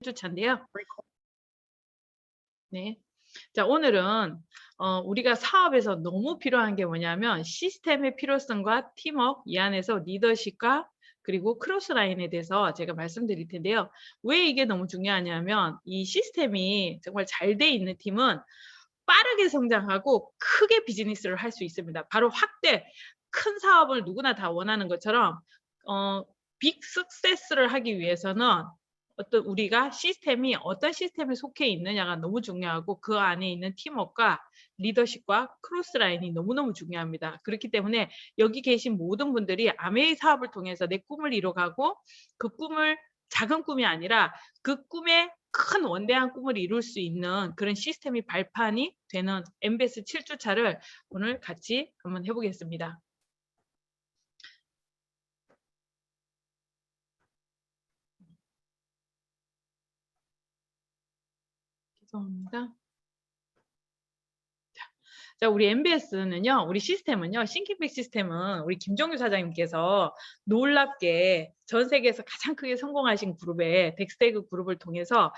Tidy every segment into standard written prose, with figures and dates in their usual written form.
주차인데요. 네. 자, 오늘은 우리가 사업에서 너무 필요한 게 뭐냐면 시스템의 필요성과 팀워크, 이 안에서 리더십과 그리고 크로스라인에 대해서 제가 말씀드릴 텐데요. 왜 이게 너무 중요하냐면 이 시스템이 정말 잘 돼 있는 팀은 빠르게 성장하고 크게 비즈니스를 할 수 있습니다. 바로 확대, 큰 사업을 누구나 다 원하는 것처럼 빅 석세스를 하기 위해서는 우리가 시스템이 어떤 시스템에 속해 있느냐가 너무 중요하고 그 안에 있는 팀워크와 리더십과 크로스라인이 너무너무 중요합니다. 그렇기 때문에 여기 계신 모든 분들이 아메이 사업을 통해서 내 꿈을 이뤄가고 그 꿈을 작은 꿈이 아니라 그 꿈에 큰 원대한 꿈을 이룰 수 있는 그런 시스템이 발판이 되는 MBS 7주차를 오늘 같이 한번 해보겠습니다. 죄송합니다. 자, 우리 MBS는요, 우리 시스템은요, 싱킹백 시스템은 우리 김종규 사장님께서 놀랍게 전 세계에서 가장 크게 성공하신 그룹의 덱스테그 그룹을 통해서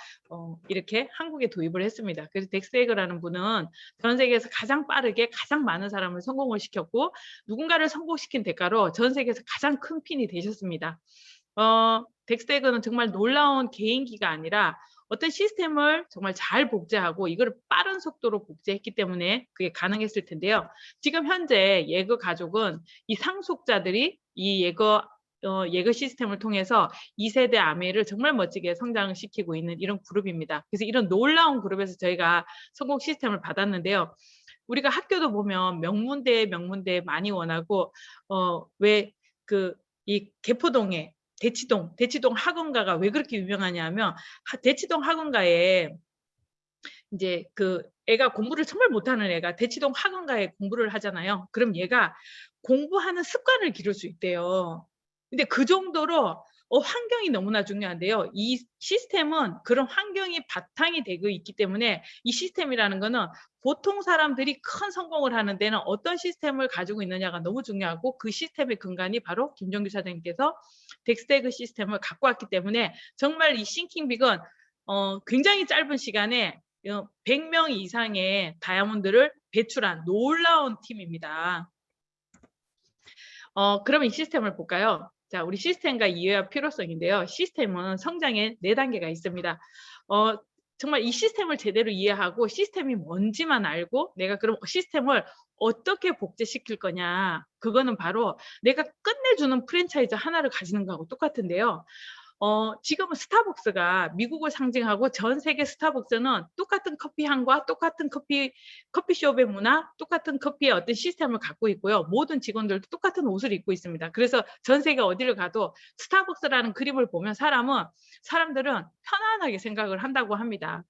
이렇게 한국에 도입을 했습니다. 그래서 덱스테그라는 분은 전 세계에서 가장 빠르게 가장 많은 사람을 성공을 시켰고 누군가를 성공시킨 대가로 전 세계에서 가장 큰 핀이 되셨습니다. 덱스테그는 정말 놀라운 개인기가 아니라 어떤 시스템을 정말 잘 복제하고 이걸 빠른 속도로 복제했기 때문에 그게 가능했을 텐데요. 지금 현재 예거 가족은 이 상속자들이 이 예거 시스템을 통해서 2세대 아메이를 정말 멋지게 성장시키고 있는 이런 그룹입니다. 그래서 이런 놀라운 그룹에서 저희가 성공 시스템을 받았는데요. 우리가 학교도 보면 명문대 많이 원하고 왜 이 개포동에 대치동 학원가가 왜 그렇게 유명하냐면 대치동 학원가에 이제 애가 공부를 정말 못하는 애가 대치동 학원가에 공부를 하잖아요. 그럼 얘가 공부하는 습관을 기를 수 있대요. 근데 그 정도로 환경이 너무나 중요한데요. 이 시스템은 그런 환경이 바탕이 되고 있기 때문에 이 시스템이라는 거는 보통 사람들이 큰 성공을 하는 데는 어떤 시스템을 가지고 있느냐가 너무 중요하고 그 시스템의 근간이 바로 김정규 사장님께서 덱스테그 시스템을 갖고 왔기 때문에 정말 이 싱킹빅은 굉장히 짧은 시간에 100명 이상의 다이아몬드를 배출한 놀라운 팀입니다. 그러면 이 시스템을 볼까요? 자, 우리 시스템과 이해와 필요성인데요. 시스템은 성장의 4단계가 있습니다. 정말 이 시스템을 제대로 이해하고 시스템이 뭔지만 알고 내가 그럼 시스템을 어떻게 복제시킬 거냐. 그거는 바로 내가 끝내주는 프랜차이즈 하나를 가지는 거하고 똑같은데요. 지금은 스타벅스가 미국을 상징하고 전 세계 스타벅스는 똑같은 커피 향과 똑같은 커피숍의 문화, 똑같은 커피의 어떤 시스템을 갖고 있고요. 모든 직원들도 똑같은 옷을 입고 있습니다. 그래서 전 세계 어디를 가도 스타벅스라는 그림을 보면 사람들은 편안하게 생각을 한다고 합니다.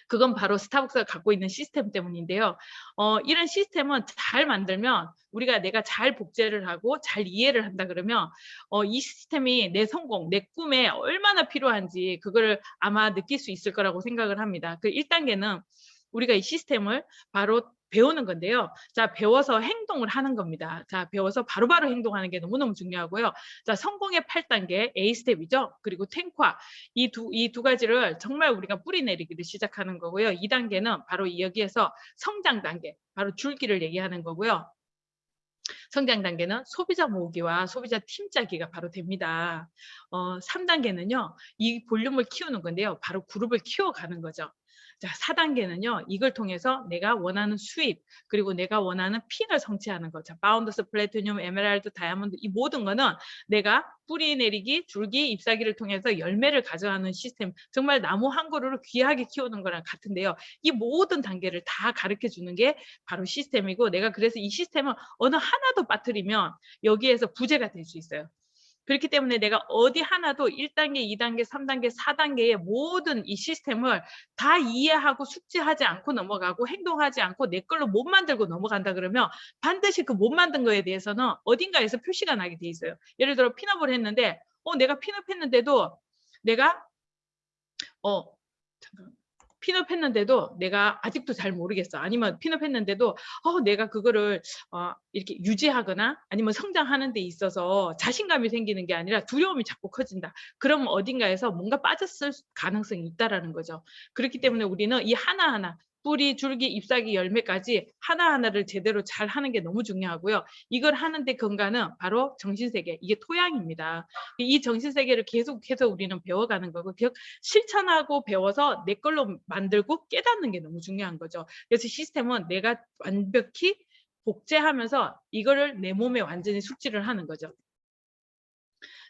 그건 바로 스타벅스가 갖고 있는 시스템 때문인데요. 이런 시스템은 잘 만들면 내가 잘 복제를 하고 잘 이해를 한다 그러면 이 시스템이 내 성공, 내 꿈에 얼마나 필요한지 그걸 아마 느낄 수 있을 거라고 생각을 합니다. 그 1단계는 우리가 이 시스템을 바로 배우는 건데요. 자, 배워서 행동을 하는 겁니다. 자, 배워서 바로바로 행동하는 게 너무너무 중요하고요. 자, 성공의 8단계 A스텝이죠. 그리고 탱화 이 두 가지를 정말 우리가 뿌리내리기를 시작하는 거고요. 2단계는 바로 여기에서 성장 단계, 바로 줄기를 얘기하는 거고요. 성장 단계는 소비자 모으기와 소비자 팀 짜기가 바로 됩니다. 3단계는요. 이 볼륨을 키우는 건데요. 바로 그룹을 키워가는 거죠. 자, 4단계는요. 이걸 통해서 내가 원하는 수입 그리고 내가 원하는 핀을 성취하는 거죠. 바운더스, 플래티늄, 에메랄드, 다이아몬드 이 모든 거는 내가 뿌리 내리기, 줄기, 잎사귀를 통해서 열매를 가져가는 시스템 정말 나무 한 그루를 귀하게 키우는 거랑 같은데요. 이 모든 단계를 다 가르쳐 주는 게 바로 시스템이고 내가 그래서 이 시스템은 어느 하나도 빠뜨리면 여기에서 부재가 될 수 있어요. 그렇기 때문에 내가 어디 하나도 1단계, 2단계, 3단계, 4단계의 모든 이 시스템을 다 이해하고 숙지하지 않고 넘어가고 행동하지 않고 내 걸로 못 만들고 넘어간다 그러면 반드시 그 못 만든 거에 대해서는 어딘가에서 표시가 나게 돼 있어요. 예를 들어 핀업을 했는데 내가 핀업했는데도 내가 잠깐 핀업했는데도 내가 아직도 잘 모르겠어. 아니면 핀업했는데도 내가 그거를 이렇게 유지하거나 아니면 성장하는 데 있어서 자신감이 생기는 게 아니라 두려움이 자꾸 커진다. 그럼 어딘가에서 뭔가 빠졌을 가능성이 있다라는 거죠. 그렇기 때문에 우리는 이 하나하나 뿌리, 줄기, 잎사귀, 열매까지 하나하나를 제대로 잘 하는 게 너무 중요하고요. 이걸 하는데 근간은 바로 정신세계, 이게 토양입니다. 이 정신세계를 계속해서 우리는 배워가는 거고 실천하고 배워서 내 걸로 만들고 깨닫는 게 너무 중요한 거죠. 그래서 시스템은 내가 완벽히 복제하면서 이거를 내 몸에 완전히 숙지를 하는 거죠.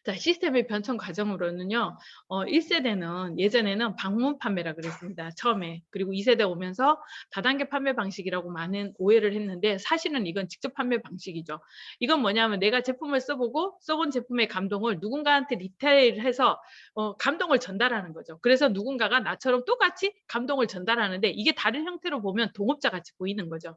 자, 시스템의 변천 과정으로는요, 1세대는 예전에는 방문 판매라 그랬습니다. 처음에. 그리고 2세대 오면서 다단계 판매 방식이라고 많은 오해를 했는데 사실은 이건 직접 판매 방식이죠. 이건 뭐냐면 내가 제품을 써보고 써본 제품의 감동을 누군가한테 리테일해서 감동을 전달하는 거죠. 그래서 누군가가 나처럼 똑같이 감동을 전달하는데 이게 다른 형태로 보면 동업자 같이 보이는 거죠.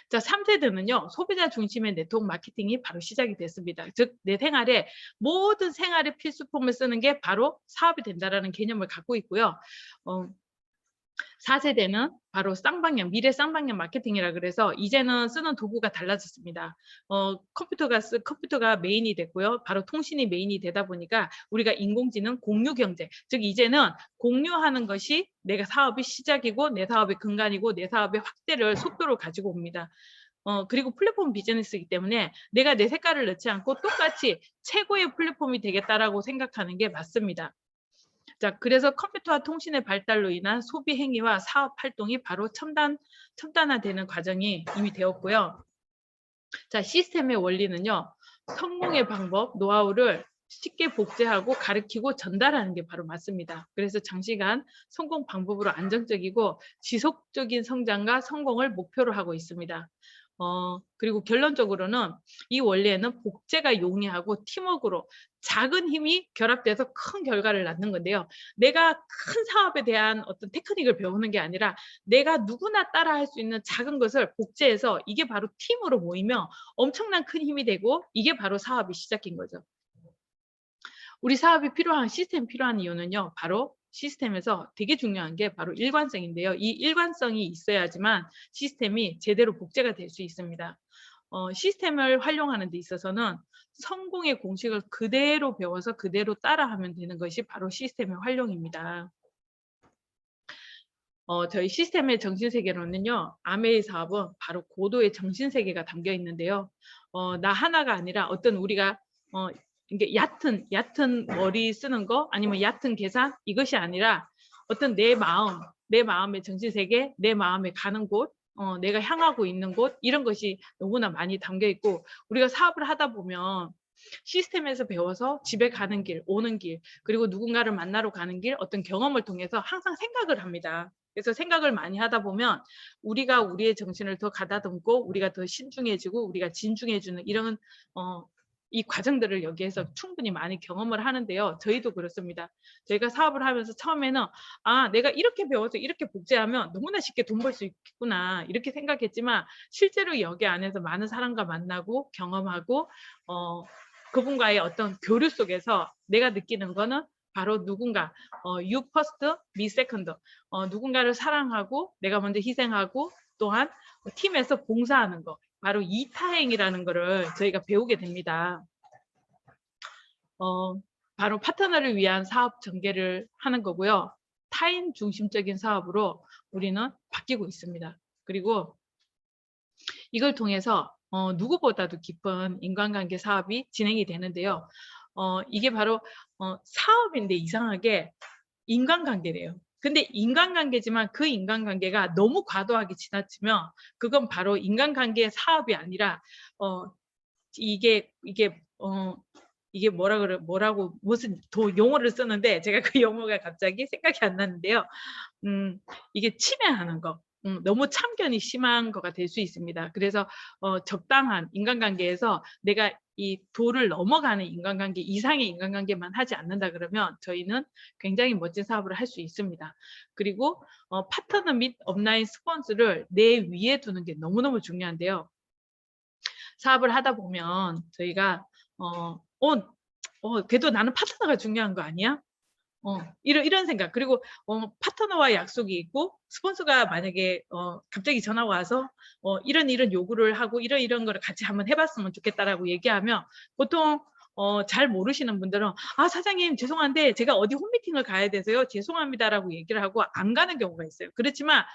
자, 3세대는요, 소비자 중심의 네트워크 마케팅이 바로 시작이 됐습니다. 즉, 내 생활에 모든 생활의 필수품을 쓰는 게 바로 사업이 된다라는 개념을 갖고 있고요. 4세대는 바로 쌍방향, 미래 쌍방향 마케팅이라 그래서 이제는 쓰는 도구가 달라졌습니다. 컴퓨터가 메인이 됐고요. 바로 통신이 메인이 되다 보니까 우리가 인공지능 공유 경제, 즉 이제는 공유하는 것이 내가 사업의 시작이고 내 사업의 근간이고 내 사업의 확대를 속도를 가지고 옵니다. 그리고 플랫폼 비즈니스이기 때문에 내가 내 색깔을 넣지 않고 똑같이 최고의 플랫폼이 되겠다라고 생각하는 게 맞습니다. 자, 그래서 컴퓨터와 통신의 발달로 인한 소비 행위와 사업 활동이 바로 첨단화되는 과정이 이미 되었고요. 자, 시스템의 원리는요, 성공의 방법, 노하우를 쉽게 복제하고 가르치고 전달하는 게 바로 맞습니다. 그래서 장시간 성공 방법으로 안정적이고 지속적인 성장과 성공을 목표로 하고 있습니다. 그리고 결론적으로는 이 원리에는 복제가 용이하고 팀워크로 작은 힘이 결합돼서 큰 결과를 낳는 건데요. 내가 큰 사업에 대한 어떤 테크닉을 배우는 게 아니라 내가 누구나 따라 할 수 있는 작은 것을 복제해서 이게 바로 팀으로 모이면 엄청난 큰 힘이 되고 이게 바로 사업의 시작인 거죠. 우리 사업이 필요한 시스템이 필요한 이유는요. 바로 시스템에서 되게 중요한 게 바로 일관성인데요. 이 일관성이 있어야지만 시스템이 제대로 복제가 될 수 있습니다. 시스템을 활용하는 데 있어서는 성공의 공식을 그대로 배워서 그대로 따라하면 되는 것이 바로 시스템의 활용입니다. 저희 시스템의 정신세계로는요. 아메이 사업은 바로 고도의 정신세계가 담겨 있는데요. 나 하나가 아니라 어떤 우리가 이게 얕은 머리 쓰는 거 아니면 얕은 계산 이것이 아니라 어떤 내 마음의 정신세계, 내 마음에 가는 곳, 내가 향하고 있는 곳 이런 것이 너무나 많이 담겨 있고 우리가 사업을 하다 보면 시스템에서 배워서 집에 가는 길, 오는 길, 그리고 누군가를 만나러 가는 길 어떤 경험을 통해서 항상 생각을 합니다. 그래서 생각을 많이 하다 보면 우리가 우리의 정신을 더 가다듬고 우리가 더 신중해지고 우리가 진중해지는 이런 이 과정들을 여기에서 충분히 많이 경험을 하는데요. 저희도 그렇습니다. 저희가 사업을 하면서 처음에는 내가 이렇게 배워서 이렇게 복제하면 너무나 쉽게 돈 벌 수 있겠구나 이렇게 생각했지만 실제로 여기 안에서 많은 사람과 만나고 경험하고 그분과의 어떤 교류 속에서 내가 느끼는 거는 바로 누군가 you first, me second 누군가를 사랑하고 내가 먼저 희생하고 또한 팀에서 봉사하는 거 바로 이타행이라는 거를 저희가 배우게 됩니다. 바로 파트너를 위한 사업 전개를 하는 거고요. 타인 중심적인 사업으로 우리는 바뀌고 있습니다. 그리고 이걸 통해서 누구보다도 깊은 인간관계 사업이 진행이 되는데요. 이게 바로 사업인데 이상하게 인간관계래요. 근데 인간관계지만 그 인간관계가 너무 과도하게 지나치면 그건 바로 인간관계의 사업이 아니라 이게 뭐라고 무슨 용어를 쓰는데 제가 그 용어가 갑자기 생각이 안 나는데요. 이게 침해하는 거. 너무 참견이 심한 거가 될 수 있습니다. 그래서 적당한 인간관계에서 내가 이 도를 넘어가는 인간관계 이상의 인간관계만 하지 않는다 그러면 저희는 굉장히 멋진 사업을 할 수 있습니다. 그리고 파트너 및 업라인 스폰서를 내 위에 두는 게 너무너무 중요한데요. 사업을 하다 보면 저희가 그래도 나는 파트너가 중요한 거 아니야? 이런 생각. 그리고 파트너와 약속이 있고 스폰서가 만약에 갑자기 전화가 와서 이런 요구를 하고 이런 거를 같이 한번 해봤으면 좋겠다라고 얘기하면 보통 잘 모르시는 분들은 아 사장님 죄송한데 제가 어디 홈미팅을 가야 돼서요 죄송합니다라고 얘기를 하고 안 가는 경우가 있어요. 그렇지만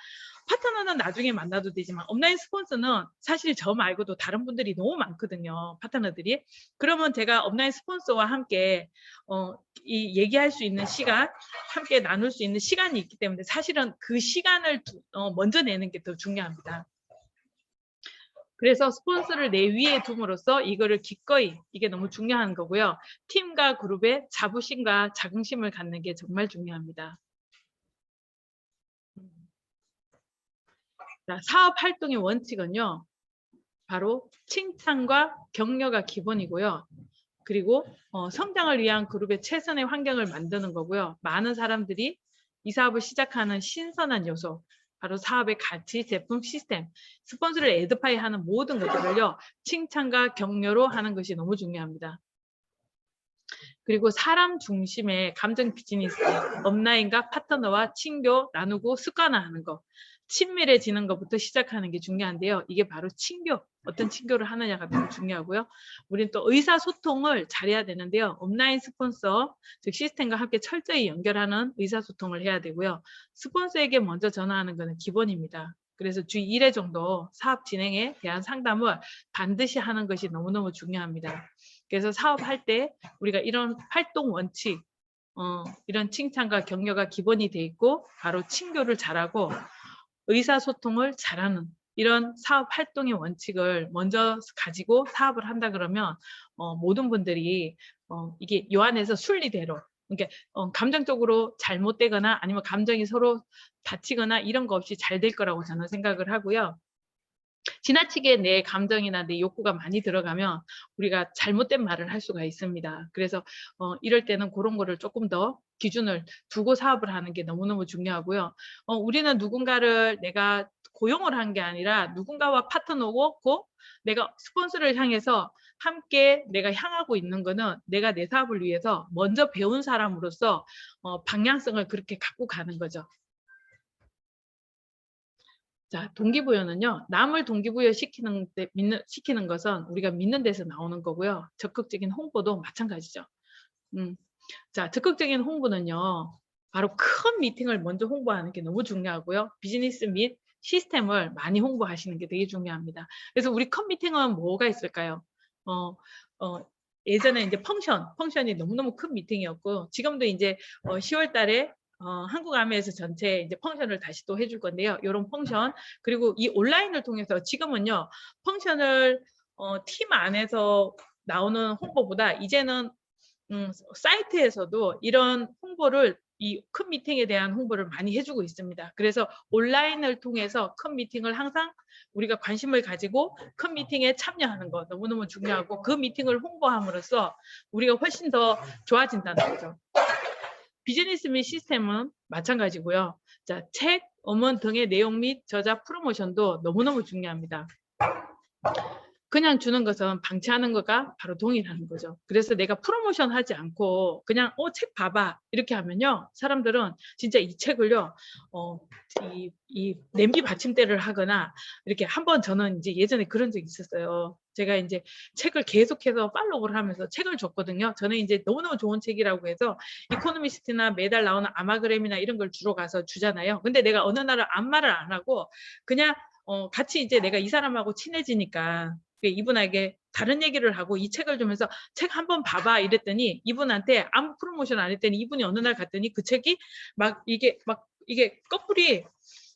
파트너는 나중에 만나도 되지만 온라인 스폰서는 사실 저 말고도 다른 분들이 너무 많거든요. 파트너들이. 그러면 제가 온라인 스폰서와 함께 이 얘기할 수 있는 시간, 함께 나눌 수 있는 시간이 있기 때문에 사실은 그 시간을 먼저 내는 게 더 중요합니다. 그래서 스폰서를 내 위에 둠으로써 이거를 기꺼이, 이게 너무 중요한 거고요. 팀과 그룹의 자부심과 자긍심을 갖는 게 정말 중요합니다. 자, 사업 활동의 원칙은요. 바로 칭찬과 격려가 기본이고요. 그리고 성장을 위한 그룹의 최선의 환경을 만드는 거고요. 많은 사람들이 이 사업을 시작하는 신선한 요소, 바로 사업의 가치, 제품, 시스템, 스폰서를 에드파이 하는 모든 것들을요. 칭찬과 격려로 하는 것이 너무 중요합니다. 그리고 사람 중심의 감정 비즈니스, 업라인과 파트너와 친교, 나누고 습관화하는 거. 친밀해지는 것부터 시작하는 게 중요한데요. 이게 바로 친교, 어떤 친교를 하느냐가 너무 중요하고요. 우리는 또 의사소통을 잘해야 되는데요. 온라인 스폰서, 즉 시스템과 함께 철저히 연결하는 의사소통을 해야 되고요. 스폰서에게 먼저 전화하는 것은 기본입니다. 그래서 주 1회 정도 사업 진행에 대한 상담을 반드시 하는 것이 너무너무 중요합니다. 그래서 사업할 때 우리가 이런 활동 원칙, 이런 칭찬과 격려가 기본이 돼 있고 바로 친교를 잘하고 의사소통을 잘하는 이런 사업 활동의 원칙을 먼저 가지고 사업을 한다 그러면 모든 분들이 이게 요 안에서 순리대로 그러니까 감정적으로 잘못되거나 아니면 감정이 서로 다치거나 이런 거 없이 잘 될 거라고 저는 생각을 하고요. 지나치게 내 감정이나 내 욕구가 많이 들어가면 우리가 잘못된 말을 할 수가 있습니다. 그래서 이럴 때는 그런 거를 조금 더 기준을 두고 사업을 하는 게 너무너무 중요하고요. 우리는 누군가를 내가 고용을 한 게 아니라 누군가와 파트너고 내가 스폰서를 향해서 함께 내가 향하고 있는 거는 내가 내 사업을 위해서 먼저 배운 사람으로서 방향성을 그렇게 갖고 가는 거죠. 자, 동기부여는요. 남을 동기부여 시키는 것은 우리가 믿는 데서 나오는 거고요. 적극적인 홍보도 마찬가지죠. 자, 적극적인 홍보는요. 바로 큰 미팅을 먼저 홍보하는 게 너무 중요하고요. 비즈니스 및 시스템을 많이 홍보하시는 게 되게 중요합니다. 그래서 우리 큰 미팅은 뭐가 있을까요? 예전에 이제 펑션이 너무너무 큰 미팅이었고 지금도 이제 10월 달에 한국아메에서 전체 이제 펑션을 다시 또 해줄 건데요. 이런 펑션 그리고 이 온라인을 통해서 지금은요 펑션을 팀 안에서 나오는 홍보보다 이제는 사이트에서도 이런 홍보를 이 큰 미팅에 대한 홍보를 많이 해주고 있습니다. 그래서 온라인을 통해서 큰 미팅을 항상 우리가 관심을 가지고 큰 미팅에 참여하는 거 너무너무 중요하고 그 미팅을 홍보함으로써 우리가 훨씬 더 좋아진다는 거죠. 비즈니스 및 시스템은 마찬가지고요. 자, 책, 음원 등의 내용 및 저자 프로모션도 너무너무 중요합니다. 그냥 주는 것은 방치하는 것과 바로 동일한 거죠. 그래서 내가 프로모션 하지 않고 그냥 책 봐봐 이렇게 하면요. 사람들은 진짜 이 책을요. 이 냄비 받침대를 하거나 이렇게 한번 저는 이제 예전에 그런 적이 있었어요. 제가 이제 책을 계속해서 팔로우를 하면서 책을 줬거든요. 저는 이제 너무너무 좋은 책이라고 해서 이코노미스트나 매달 나오는 아마그램이나 이런 걸 주로 가서 주잖아요. 근데 내가 어느 날은 아무 말을 안 하고 그냥 같이 이제 내가 이 사람하고 친해지니까 이분에게 다른 얘기를 하고 이 책을 주면서 책 한번 봐봐 이랬더니 이분한테 아무 프로모션 안 했더니 이분이 어느 날 갔더니 그 책이 이게 거풀이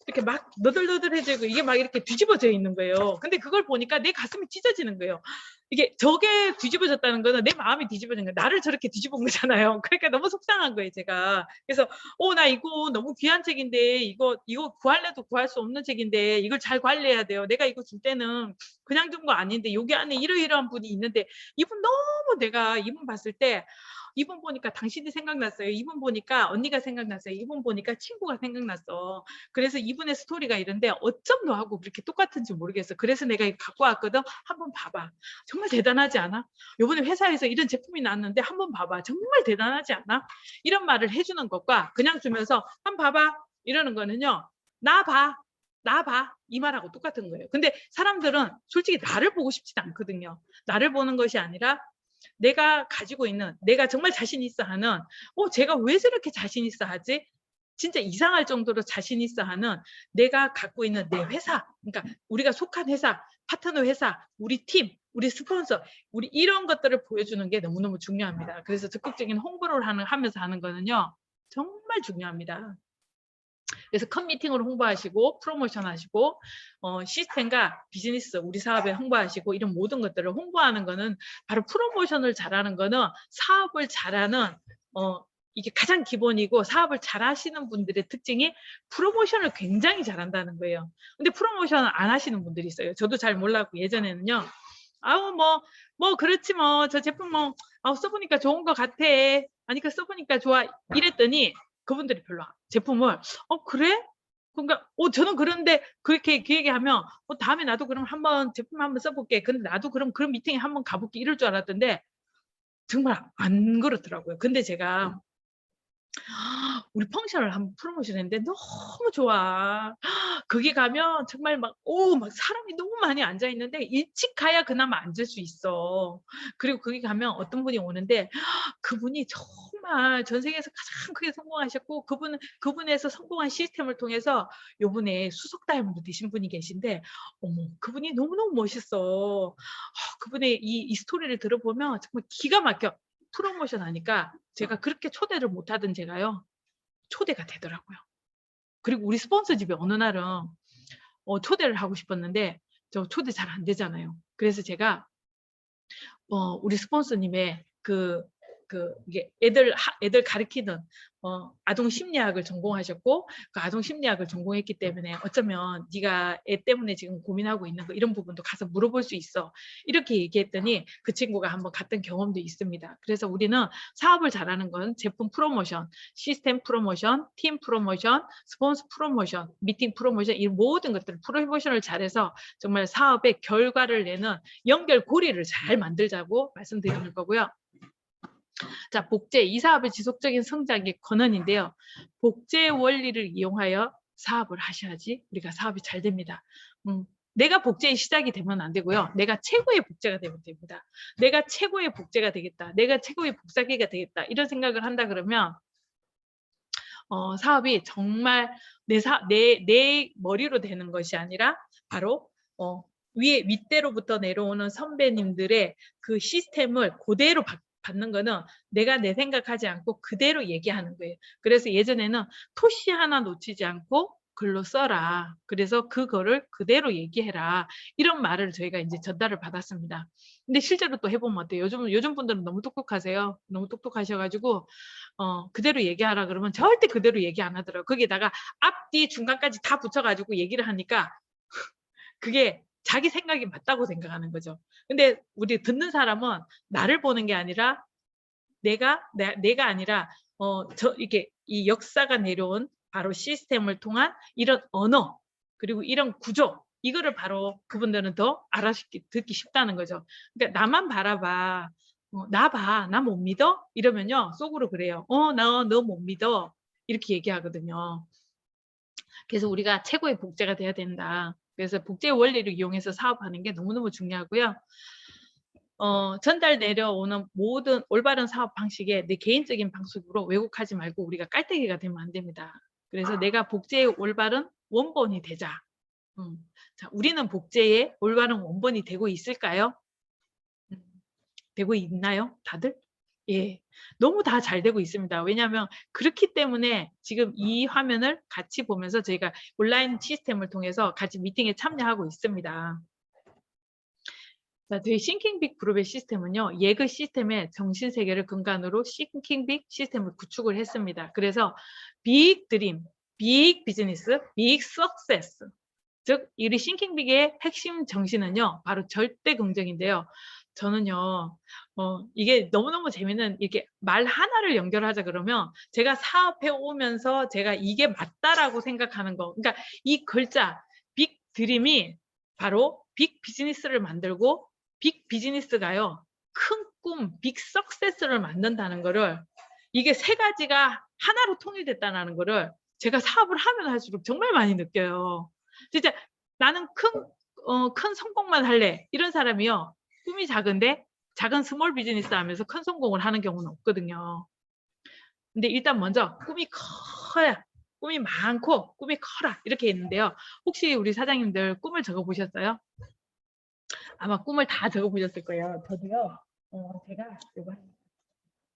이렇게 막 너덜너덜해지고 이게 막 이렇게 뒤집어져 있는 거예요. 근데 그걸 보니까 내 가슴이 찢어지는 거예요. 이게 저게 뒤집어졌다는 거는 내 마음이 뒤집어진 거예요. 나를 저렇게 뒤집은 거잖아요. 그러니까 너무 속상한 거예요, 제가. 그래서 나 이거 너무 귀한 책인데 이거 구할래도 구할 수 없는 책인데 이걸 잘 관리해야 돼요. 내가 이거 줄 때는 그냥 준 거 아닌데 여기 안에 이러이러한 분이 있는데 이분 너무 내가 이분 봤을 때 이분 보니까 당신이 생각났어요. 이분 보니까 언니가 생각났어요. 이분 보니까 친구가 생각났어. 그래서 이분의 스토리가 이런데 어쩜 너하고 그렇게 똑같은지 모르겠어. 그래서 내가 이거 갖고 왔거든. 한번 봐봐. 정말 대단하지 않아? 요번에 회사에서 이런 제품이 나왔는데 한번 봐봐. 정말 대단하지 않아? 이런 말을 해주는 것과 그냥 주면서 한번 봐봐. 이러는 거는요. 나 봐. 나 봐. 이 말하고 똑같은 거예요. 근데 사람들은 솔직히 나를 보고 싶지도 않거든요. 나를 보는 것이 아니라 내가 가지고 있는, 내가 정말 자신 있어 하는, 제가 왜 저렇게 자신 있어 하지? 진짜 이상할 정도로 자신 있어 하는 내가 갖고 있는 내 회사, 그러니까 우리가 속한 회사, 파트너 회사, 우리 팀, 우리 스폰서, 우리 이런 것들을 보여주는 게 너무너무 중요합니다. 그래서 적극적인 홍보를 하면서 하는 거는요, 정말 중요합니다. 그래서 큰 미팅으로 홍보하시고 프로모션 하시고 시스템과 비즈니스 우리 사업에 홍보하시고 이런 모든 것들을 홍보하는 거는 바로 프로모션을 잘하는 거는 사업을 잘하는 이게 가장 기본이고 사업을 잘하시는 분들의 특징이 프로모션을 굉장히 잘한다는 거예요. 근데 프로모션을 안 하시는 분들이 있어요. 저도 잘 몰랐고 예전에는요. 아우 뭐 그렇지 뭐 저 제품 뭐 써보니까 좋은 것 같아. 아니 그 써보니까 좋아 이랬더니 그분들이 별로 제품을 그래? 그러니까 저는 그런데 그렇게 그 얘기하면 다음에 나도 그럼 한번 제품 한번 써볼게. 근데 나도 그럼 그런 미팅에 한번 가볼게 이럴 줄 알았던데 정말 안 그렇더라고요. 근데 제가 우리 펑션을 한번 프로모션 했는데 너무 좋아. 거기 가면 정말 막 사람이 너무 많이 앉아 있는데 일찍 가야 그나마 앉을 수 있어. 그리고 거기 가면 어떤 분이 오는데 그분이 정말 전 세계에서 가장 크게 성공하셨고 그분에서 성공한 시스템을 통해서 요번에 수석 다이아몬드 되신 분이 계신데 어머 그분이 너무너무 멋있어. 그분의 이 스토리를 들어보면 정말 기가 막혀. 프로모션 하니까 제가 그렇게 초대를 못 하던 제가요. 초대가 되더라고요. 그리고 우리 스폰서 집에 어느 날은 초대를 하고 싶었는데 저 초대 잘 안 되잖아요. 그래서 제가 우리 스폰서님의 이게 애들 가르치는 아동 심리학을 전공하셨고 그 아동 심리학을 전공했기 때문에 어쩌면 네가 애 때문에 지금 고민하고 있는 거 이런 부분도 가서 물어볼 수 있어. 이렇게 얘기했더니 그 친구가 한번 갔던 경험도 있습니다. 그래서 우리는 사업을 잘하는 건 제품 프로모션, 시스템 프로모션, 팀 프로모션, 스폰서 프로모션, 미팅 프로모션 이 모든 것들 프로모션을 잘해서 정말 사업의 결과를 내는 연결고리를 잘 만들자고 말씀드리는 거고요. 자, 복제, 이 사업의 지속적인 성장의 권한인데요. 복제 원리를 이용하여 사업을 하셔야지 우리가 사업이 잘 됩니다. 내가 복제의 시작이 되면 안 되고요. 내가 최고의 복제가 되면 됩니다. 내가 최고의 복제가 되겠다. 내가 최고의 복사기가 되겠다. 이런 생각을 한다 그러면 사업이 정말 내 머리로 되는 것이 아니라 바로 윗대로부터 내려오는 선배님들의 그 시스템을 그대로 받는 거는 내가 내 생각하지 않고 그대로 얘기하는 거예요. 그래서 예전에는 토시 하나 놓치지 않고 글로 써라. 그래서 그거를 그대로 얘기해라. 이런 말을 저희가 이제 전달을 받았습니다. 근데 실제로 또 해보면 어때요? 요즘 분들은 너무 똑똑하세요. 너무 똑똑하셔가지고 그대로 얘기하라 그러면 절대 그대로 얘기 안 하더라고요. 거기다가 앞뒤 중간까지 다 붙여가지고 얘기를 하니까 그게 자기 생각이 맞다고 생각하는 거죠. 근데 우리 듣는 사람은 나를 보는 게 아니라 내가 아니라 이렇게 이 역사가 내려온 바로 시스템을 통한 이런 언어 그리고 이런 구조 이거를 바로 그분들은 더 듣기 쉽다는 거죠. 그러니까 나만 바라봐. 나 봐. 나 못 믿어? 이러면요. 속으로 그래요. 너 못 믿어. 이렇게 얘기하거든요. 그래서 우리가 최고의 복제가 돼야 된다. 그래서 복제 원리를 이용해서 사업하는 게 너무너무 중요하고요. 전달 내려오는 모든 올바른 사업 방식에 내 개인적인 방식으로 왜곡하지 말고 우리가 깔때기가 되면 안 됩니다. 그래서 내가 복제의 올바른 원본이 되자. 자, 우리는 복제의 올바른 원본이 되고 있을까요? 되고 있나요? 다들? 예, 너무 다 잘 되고 있습니다. 왜냐하면 그렇기 때문에 지금 이 화면을 같이 보면서 저희가 온라인 시스템을 통해서 같이 미팅에 참여하고 있습니다. 자, 저희 싱킹빅 그룹의 시스템은요. 예그 시스템의 정신세계를 근간으로 싱킹빅 시스템을 구축을 했습니다. 그래서 빅 드림, 빅 비즈니스, 빅 석세스 즉 우리 싱킹빅의 핵심 정신은요. 바로 절대 긍정인데요. 저는요. 이게 너무너무 재미있는 이렇게 말 하나를 연결하자 그러면 제가 사업해 오면서 제가 이게 맞다라고 생각하는 거. 그러니까 이 글자 빅 드림이 바로 빅 비즈니스를 만들고 빅 비즈니스가요. 큰 꿈, 빅 석세스를 만든다는 거를 이게 세 가지가 하나로 통일됐다는 거를 제가 사업을 하면 할수록 정말 많이 느껴요. 진짜 나는 큰 성공만 할래. 이런 사람이요. 꿈이 작은데 작은 스몰 비즈니스 하면서 큰 성공을 하는 경우는 없거든요. 근데 일단 먼저 꿈이 커야, 꿈이 많고 꿈이 커라 이렇게 있는데요. 혹시 우리 사장님들 꿈을 적어보셨어요? 아마 꿈을 다 적어보셨을 거예요. 저도요. 제가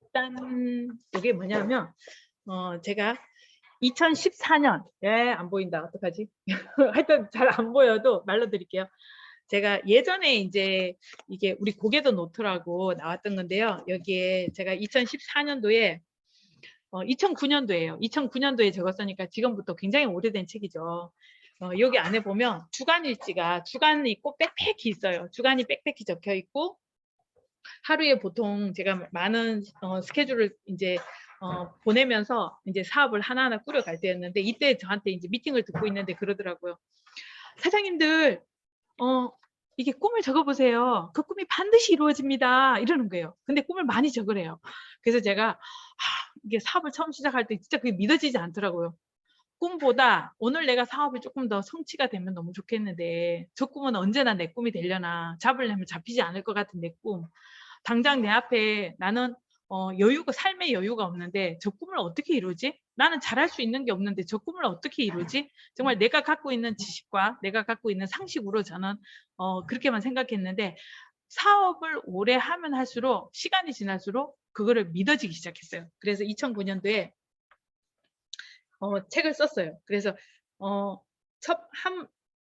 일단 이게 뭐냐면 제가 2014년 안 보인다 어떡하지? 하여튼 잘 안 보여도 말로 드릴게요. 제가 예전에 이제 이게 우리 고개도 노트라고 나왔던 건데요. 여기에 제가 2014년도에 2009년도에요. 2009년도에 적었으니까 지금부터 굉장히 오래된 책이죠. 여기 안에 보면 주간이 있고 빽빽히 있어요. 주간이 빽빽히 적혀 있고 하루에 보통 제가 많은 스케줄을 이제 보내면서 이제 사업을 하나하나 꾸려갈 때였는데 이때 저한테 이제 미팅을 듣고 있는데 그러더라고요. 사장님들 이게 꿈을 적어보세요. 그 꿈이 반드시 이루어집니다. 이러는 거예요. 근데 꿈을 많이 적으래요. 그래서 제가 이게 사업을 처음 시작할 때 진짜 그게 믿어지지 않더라고요. 꿈보다 오늘 내가 사업이 조금 더 성취가 되면 너무 좋겠는데 저 꿈은 언제나 내 꿈이 되려나 잡으려면 잡히지 않을 것 같은 내 꿈. 당장 내 앞에 나는 삶의 여유가 없는데 저 꿈을 어떻게 이루지? 나는 잘할 수 있는 게 없는데 저 꿈을 어떻게 이루지? 정말 내가 갖고 있는 지식과 내가 갖고 있는 상식으로 저는 그렇게만 생각했는데 사업을 오래 하면 할수록 시간이 지날수록 그거를 믿어지기 시작했어요. 그래서 2009년도에 책을 썼어요. 그래서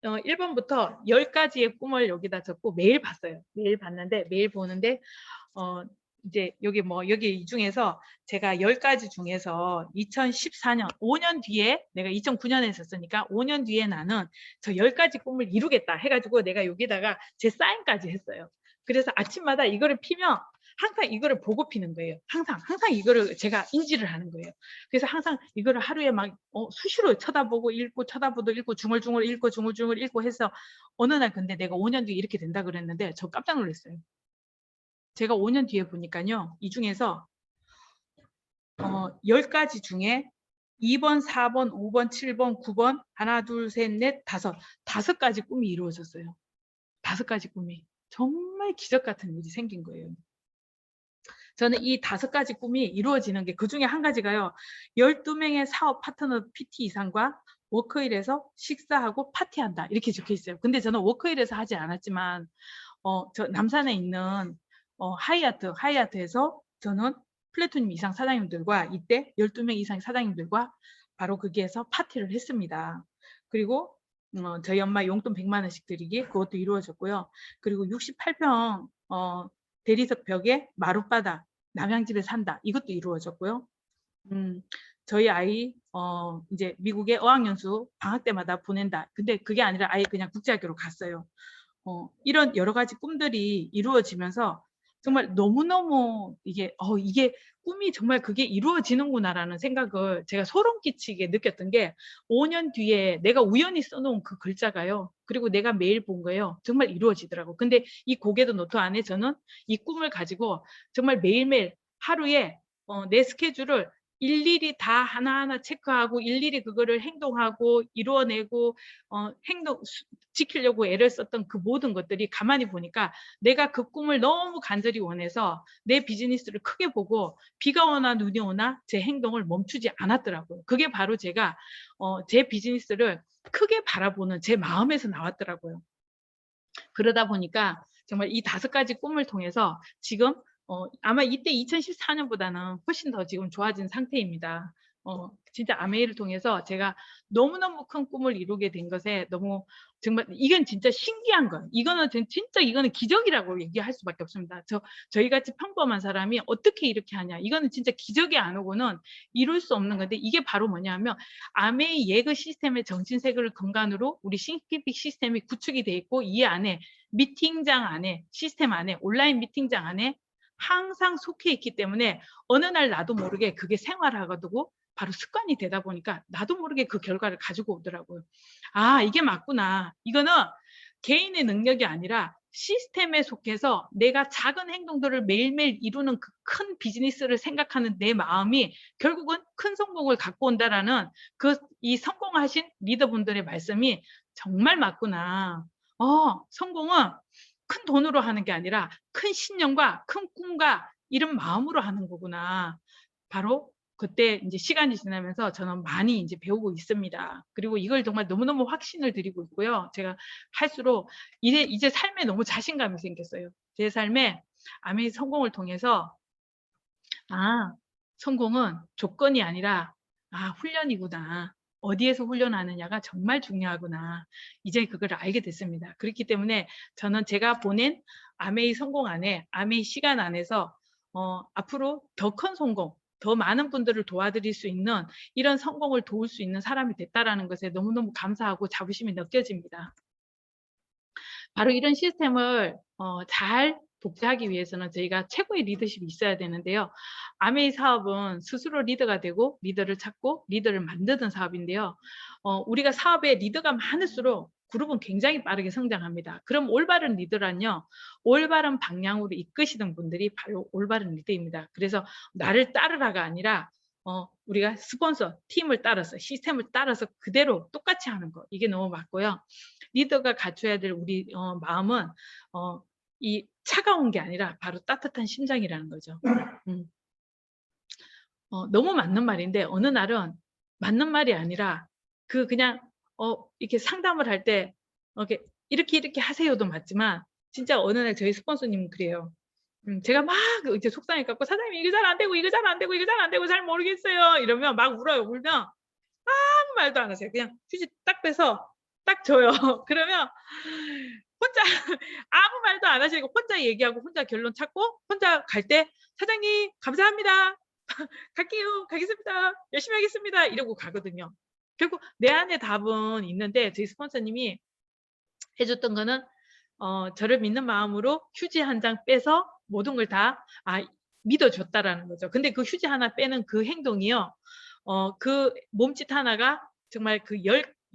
1번부터 10가지의 꿈을 여기다 적고 매일 봤어요. 매일 봤는데 매일 보는데 이제 여기 이 중에서 제가 10가지 중에서 2014년 5년 뒤에 내가 2009년에 썼으니까 5년 뒤에 나는 저 10가지 꿈을 이루겠다 해가지고 내가 여기다가 제 사인까지 했어요. 그래서 아침마다 이거를 피면 항상 이거를 보고 피는 거예요. 항상 이거를 제가 인지를 하는 거예요. 그래서 항상 이거를 하루에 막 수시로 쳐다보고 읽고 쳐다보고 읽고 중얼중얼 읽고 중얼중얼 읽고 해서 어느 날 근데 내가 5년 뒤에 이렇게 된다 그랬는데 저 깜짝 놀랐어요. 제가 5년 뒤에 보니까요. 이 중에서 10가지 중에 2번, 4번, 5번, 7번, 9번 하나, 둘, 셋, 넷, 다섯 가지 꿈이 이루어졌어요. 5가지 꿈이. 정말 기적 같은 일이 생긴 거예요. 저는 이 5가지 꿈이 이루어지는 게 그중에 한 가지가요. 12명의 사업 파트너 PT 이상과 워크힐에서 식사하고 파티한다. 이렇게 적혀 있어요. 근데 저는 워크힐에서 하지 않았지만 저 남산에 있는 하이아트에서 저는 플래토님 이상 사장님들과 이때 12명 이상 사장님들과 바로 거기에서 파티를 했습니다. 그리고 저희 엄마 용돈 100만 원씩 드리기 그것도 이루어졌고요. 그리고 68평 대리석 벽에 마룻바닥 남양집에 산다 이것도 이루어졌고요. 저희 아이 이제 미국에 어학연수 방학 때마다 보낸다. 근데 그게 아니라 아예 그냥 국제학교로 갔어요. 이런 여러 가지 꿈들이 이루어지면서 정말 너무너무 이게 꿈이 정말 그게 이루어지는구나라는 생각을 제가 소름 끼치게 느꼈던 게 5년 뒤에 내가 우연히 써놓은 그 글자가요. 그리고 내가 매일 본 거예요. 정말 이루어지더라고. 근데 이 고개도 노트 안에 저는 이 꿈을 가지고 정말 매일매일 하루에 내 스케줄을 일일이 다 하나하나 체크하고 일일이 그거를 행동하고 이루어내고 지키려고 애를 썼던 그 모든 것들이 가만히 보니까 내가 그 꿈을 너무 간절히 원해서 내 비즈니스를 크게 보고 비가 오나 눈이 오나 제 행동을 멈추지 않았더라고요. 그게 바로 제가 제 비즈니스를 크게 바라보는 제 마음에서 나왔더라고요. 그러다 보니까 정말 이 5가지 꿈을 통해서 지금 아마 이때 2014년보다는 훨씬 더 지금 좋아진 상태입니다. 진짜 아메이를 통해서 제가 너무너무 큰 꿈을 이루게 된 것에 너무 정말 이건 진짜 신기한 거예요. 이거는 진짜 이거는 기적이라고 얘기할 수밖에 없습니다. 저희 같이 평범한 사람이 어떻게 이렇게 하냐. 이거는 진짜 기적이 안 오고는 이룰 수 없는 건데 이게 바로 뭐냐면 아메이 예그 시스템의 정신세계를 근간으로 우리 싱키픽 시스템이 구축이 돼 있고 이 안에 미팅장 안에 시스템 안에 온라인 미팅장 안에 항상 속해 있기 때문에 어느 날 나도 모르게 그게 생활화가 되고 바로 습관이 되다 보니까 나도 모르게 그 결과를 가지고 오더라고요. 아, 이게 맞구나. 이거는 개인의 능력이 아니라 시스템에 속해서 내가 작은 행동들을 매일매일 이루는 그 큰 비즈니스를 생각하는 내 마음이 결국은 큰 성공을 갖고 온다라는 이 성공하신 리더분들의 말씀이 정말 맞구나. 성공은 큰 돈으로 하는 게 아니라 큰 신념과 큰 꿈과 이런 마음으로 하는 거구나. 바로 그때 이제 시간이 지나면서 저는 많이 이제 배우고 있습니다. 그리고 이걸 정말 너무너무 확신을 드리고 있고요. 제가 할수록 이제 삶에 너무 자신감이 생겼어요. 제 삶에 아메이 성공을 통해서 성공은 조건이 아니라 훈련이구나. 어디에서 훈련하느냐가 정말 중요하구나. 이제 그걸 알게 됐습니다. 그렇기 때문에 저는 제가 보낸 아메이 성공 안에, 아메이 시간 안에서 앞으로 더 큰 성공, 더 많은 분들을 도와드릴 수 있는 이런 성공을 도울 수 있는 사람이 됐다라는 것에 너무너무 감사하고 자부심이 느껴집니다. 바로 이런 시스템을 잘 복제하기 위해서는 저희가 최고의 리더십이 있어야 되는데요. 아메이 사업은 스스로 리더가 되고 리더를 찾고 리더를 만드는 사업인데요. 우리가 사업에 리더가 많을수록 그룹은 굉장히 빠르게 성장합니다. 그럼 올바른 리더란요. 올바른 방향으로 이끄시는 분들이 바로 올바른 리더입니다. 그래서 나를 따르라가 아니라 우리가 스폰서, 팀을 따라서 시스템을 따라서 그대로 똑같이 하는 거. 이게 너무 맞고요. 리더가 갖춰야 될 우리 마음은 이 차가운 게 아니라 바로 따뜻한 심장이라는 거죠. 너무 맞는 말인데 어느 날은 맞는 말이 아니라 그냥 이렇게 상담을 할 때 이렇게 하세요도 맞지만 진짜 어느 날 저희 스폰서님은 그래요. 제가 막 이제 속상해 갖고 사장님 이거 잘 안 되고 이거 잘 안 되고 이거 잘 안 되고 잘 모르겠어요. 이러면 막 울어요. 울면 아무 말도 안 하세요. 그냥 휴지 딱 빼서 딱 줘요. 그러면 혼자 아무 말도 안 하시고 혼자 얘기하고 혼자 결론 찾고 혼자 갈 때 "사장님 감사합니다. 갈게요. 가겠습니다. 열심히 하겠습니다." 이러고 가거든요. 결국 내 안에 답은 있는데 저희 스폰서님이 해 줬던 거는 저를 믿는 마음으로 휴지 한 장 빼서 모든 걸 다 믿어 줬다라는 거죠. 근데 그 휴지 하나 빼는 그 행동이요. 그 몸짓 하나가 정말 그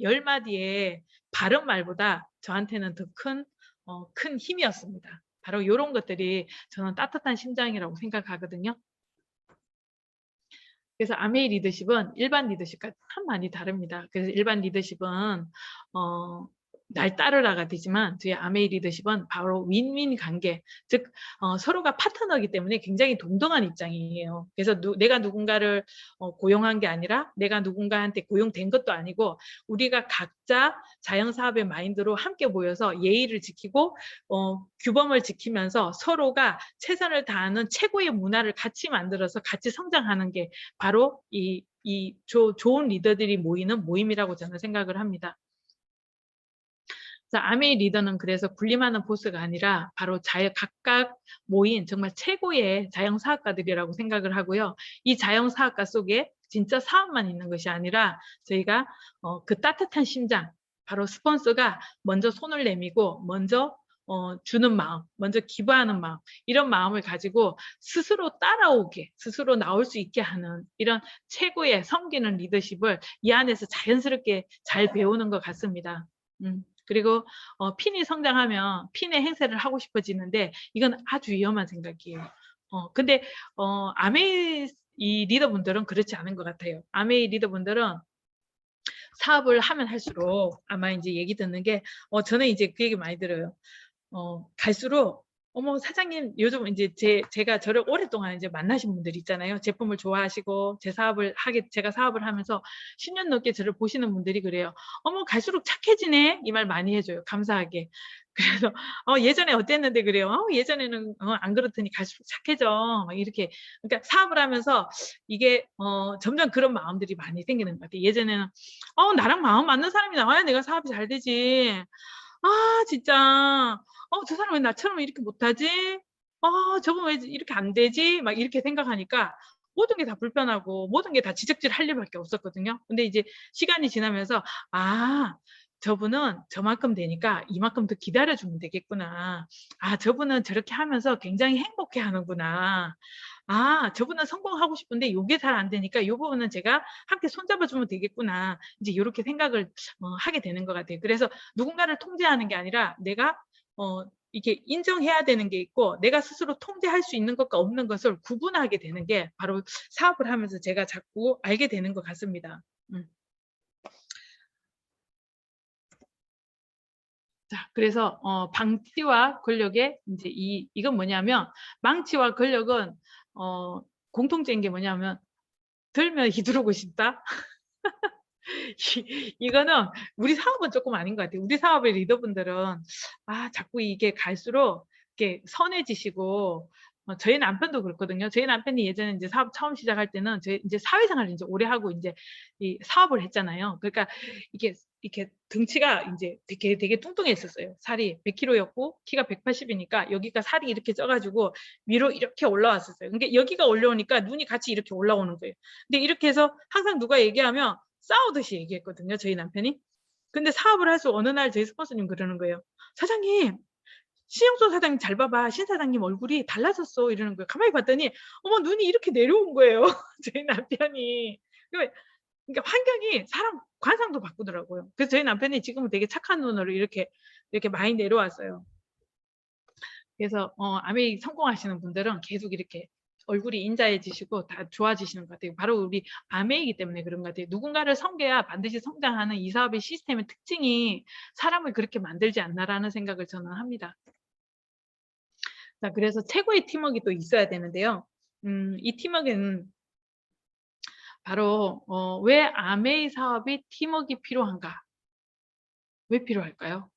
열 마디의 바른 말보다 저한테는 더 큰 힘이었습니다. 바로 요런 것들이 저는 따뜻한 심장이라고 생각하거든요. 그래서 아메이 리더십은 일반 리더십과 참 많이 다릅니다. 그래서 일반 리더십은 날 따르라가 되지만 저희 아메이 리더십은 바로 윈윈 관계, 즉 서로가 파트너이기 때문에 굉장히 동등한 입장이에요. 그래서 내가 누군가를 고용한 게 아니라 내가 누군가한테 고용된 것도 아니고 우리가 각자 자영사업의 마인드로 함께 모여서 예의를 지키고 규범을 지키면서 서로가 최선을 다하는 최고의 문화를 같이 만들어서 같이 성장하는 게 바로 좋은 리더들이 모이는 모임이라고 저는 생각을 합니다. 아메이 리더는 그래서 군림하는 보스가 아니라 바로 각각 모인 정말 최고의 자영사업가들이라고 생각을 하고요. 이 자영사업가 속에 진짜 사업만 있는 것이 아니라 저희가 그 따뜻한 심장, 바로 스폰서가 먼저 손을 내밀고 먼저 주는 마음, 먼저 기부하는 마음, 이런 마음을 가지고 스스로 따라오게, 스스로 나올 수 있게 하는 이런 최고의 섬기는 리더십을 이 안에서 자연스럽게 잘 배우는 것 같습니다. 그리고 핀이 성장하면 핀의 행세를 하고 싶어지는데 이건 아주 위험한 생각이에요. 근데 아메이 이 리더분들은 그렇지 않은 것 같아요. 아메이 리더분들은 사업을 하면 할수록 아마 이제 얘기 듣는 게 저는 이제 그 얘기 많이 들어요. 갈수록 어머 사장님 요즘 이제 제가 저를 오랫동안 이제 만나신 분들 있잖아요. 제품을 좋아하시고 제가 사업을 하면서 10년 넘게 저를 보시는 분들이 그래요. 어머 갈수록 착해지네. 이 말 많이 해줘요. 감사하게. 그래서 예전에 어땠는데 그래요. 예전에는 안 그렇더니 갈수록 착해져. 막 이렇게. 그러니까 사업을 하면서 이게 점점 그런 마음들이 많이 생기는 것 같아요. 예전에는 나랑 마음 맞는 사람이 나와야 내가 사업이 잘 되지. 진짜 저 사람 왜 나처럼 이렇게 못하지? 저건 왜 이렇게 안 되지? 막 이렇게 생각하니까 모든 게 다 불편하고 모든 게 다 지적질할 일밖에 없었거든요. 근데 이제 시간이 지나면서 저분은 저만큼 되니까 이만큼 더 기다려주면 되겠구나. 아, 저분은 저렇게 하면서 굉장히 행복해 하는구나. 아, 저분은 성공하고 싶은데 요게 잘 안 되니까 요 부분은 제가 함께 손잡아 주면 되겠구나. 이제 요렇게 생각을 하게 되는 것 같아요. 그래서 누군가를 통제하는 게 아니라 내가 이게 인정해야 되는 게 있고 내가 스스로 통제할 수 있는 것과 없는 것을 구분하게 되는 게 바로 사업을 하면서 제가 자꾸 알게 되는 것 같습니다. 자, 그래서 방치와 권력의 이제 이건 뭐냐면 망치와 권력은 공통적인 게 뭐냐면 들면 휘두르고 싶다. 이거는 우리 사업은 조금 아닌 것 같아요. 우리 사업의 리더분들은 자꾸 이게 갈수록 이렇게 선해지시고 저희 남편도 그렇거든요. 저희 남편이 예전에 이제 사업 처음 시작할 때는 저희 이제 사회생활을 이제 오래 하고 이제 이 사업을 했잖아요. 그러니까 이게 이렇게 등치가 이제 되게 뚱뚱했었어요. 살이 100kg였고 키가 180이니까 여기가 살이 이렇게 쪄가지고 위로 이렇게 올라왔었어요. 그러니까 여기가 올라오니까 눈이 같이 이렇게 올라오는 거예요. 근데 이렇게 해서 항상 누가 얘기하면 싸우듯이 얘기했거든요, 저희 남편이. 근데 사업을 해서 어느 날 저희 스폰서님 그러는 거예요. 사장님, 신영소 사장님 잘 봐봐. 신 사장님 얼굴이 달라졌어. 이러는 거예요. 가만히 봤더니 어머 눈이 이렇게 내려온 거예요. 저희 남편이. 그러니까 환경이 사람 관상도 바꾸더라고요. 그래서 저희 남편이 지금은 되게 착한 눈으로 이렇게 많이 내려왔어요. 그래서 아메이 성공하시는 분들은 계속 이렇게 얼굴이 인자해지시고 다 좋아지시는 것 같아요. 바로 우리 아메이기 때문에 그런 것 같아요. 누군가를 섬겨야 반드시 성장하는 이 사업의 시스템의 특징이 사람을 그렇게 만들지 않나라는 생각을 저는 합니다. 자, 그래서 최고의 팀워크가 또 있어야 되는데요. 이 팀워크는 바로 왜 아메이 사업이 팀워크가 필요한가? 왜 필요할까요?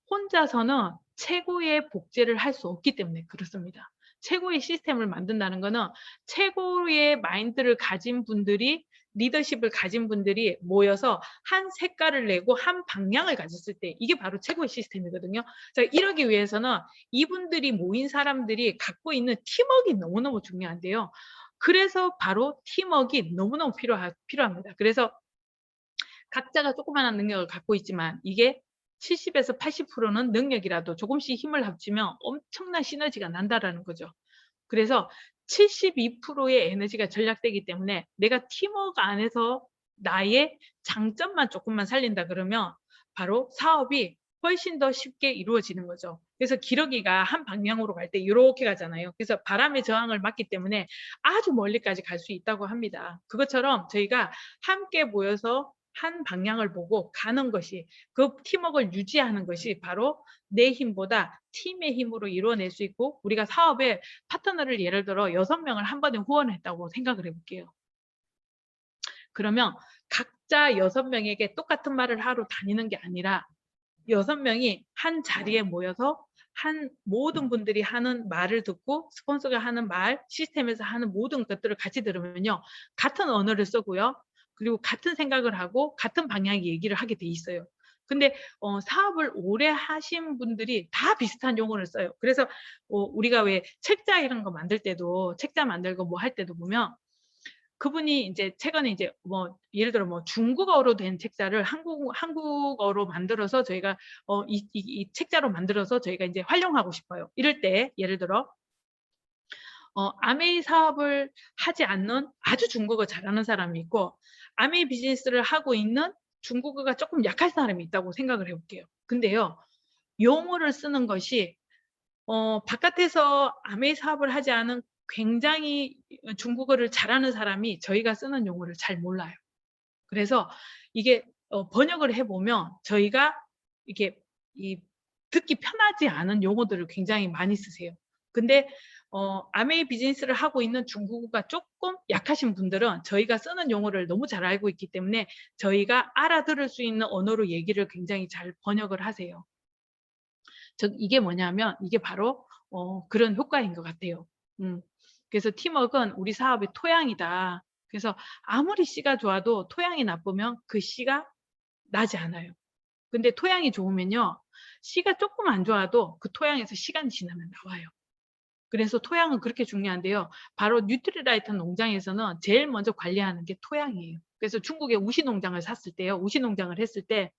혼자서는 최고의 복제를 할 수 없기 때문에 그렇습니다. 최고의 시스템을 만든다는 거는 최고의 마인드를 가진 분들이 리더십을 가진 분들이 모여서 한 색깔을 내고 한 방향을 가졌을 때 이게 바로 최고의 시스템이거든요. 자, 이러기 위해서는 이분들이 모인 사람들이 갖고 있는 팀워크가 너무너무 중요한데요. 그래서 바로 팀워크가 너무너무 필요합니다. 그래서 각자가 조그마한 능력을 갖고 있지만 이게 70에서 80%는 능력이라도 조금씩 힘을 합치면 엄청난 시너지가 난다라는 거죠. 그래서 72%의 에너지가 절약되기 때문에 내가 팀워크 안에서 나의 장점만 조금만 살린다 그러면 바로 사업이 훨씬 더 쉽게 이루어지는 거죠. 그래서 기러기가 한 방향으로 갈 때 이렇게 가잖아요. 그래서 바람의 저항을 막기 때문에 아주 멀리까지 갈 수 있다고 합니다. 그것처럼 저희가 함께 모여서 한 방향을 보고 가는 것이 그 팀워크를 유지하는 것이 바로 내 힘보다 팀의 힘으로 이루어낼 수 있고 우리가 사업에 파트너를 예를 들어 6명을 한 번에 후원했다고 생각을 해볼게요. 그러면 각자 6명에게 똑같은 말을 하러 다니는 게 아니라 6명이 한 자리에 모여서 모든 분들이 하는 말을 듣고 스폰서가 하는 말, 시스템에서 하는 모든 것들을 같이 들으면요. 같은 언어를 쓰고요. 그리고 같은 생각을 하고 같은 방향의 얘기를 하게 돼 있어요. 근데 사업을 오래 하신 분들이 다 비슷한 용어를 써요. 그래서 우리가 왜 책자 이런 거 만들 때도 책자 만들고 뭐 할 때도 보면 그분이 이제 최근에 이제 뭐 예를 들어 뭐 중국어로 된 책자를 한국어로 만들어서 저희가 이 책자로 만들어서 저희가 이제 활용하고 싶어요. 이럴 때 예를 들어 아메이 사업을 하지 않는 아주 중국어 잘하는 사람이 있고 아메이 비즈니스를 하고 있는 중국어가 조금 약한 사람이 있다고 생각을 해볼게요. 근데요, 용어를 쓰는 것이 바깥에서 아메이 사업을 하지 않은 굉장히 중국어를 잘하는 사람이 저희가 쓰는 용어를 잘 몰라요. 그래서 이게 번역을 해보면 저희가 이게 듣기 편하지 않은 용어들을 굉장히 많이 쓰세요. 근데 아메이 비즈니스를 하고 있는 중국어가 조금 약하신 분들은 저희가 쓰는 용어를 너무 잘 알고 있기 때문에 저희가 알아들을 수 있는 언어로 얘기를 굉장히 잘 번역을 하세요. 즉 이게 뭐냐면 이게 바로 그런 효과인 것 같아요. 그래서 팀워크는 우리 사업의 토양이다. 그래서 아무리 씨가 좋아도 토양이 나쁘면 그 씨가 나지 않아요. 근데 토양이 좋으면요. 씨가 조금 안 좋아도 그 토양에서 시간이 지나면 나와요. 그래서 토양은 그렇게 중요한데요. 바로 뉴트리라이트 농장에서는 제일 먼저 관리하는 게 토양이에요. 그래서 중국의 우시 농장을 샀을 때요. 우시 농장을 했을 때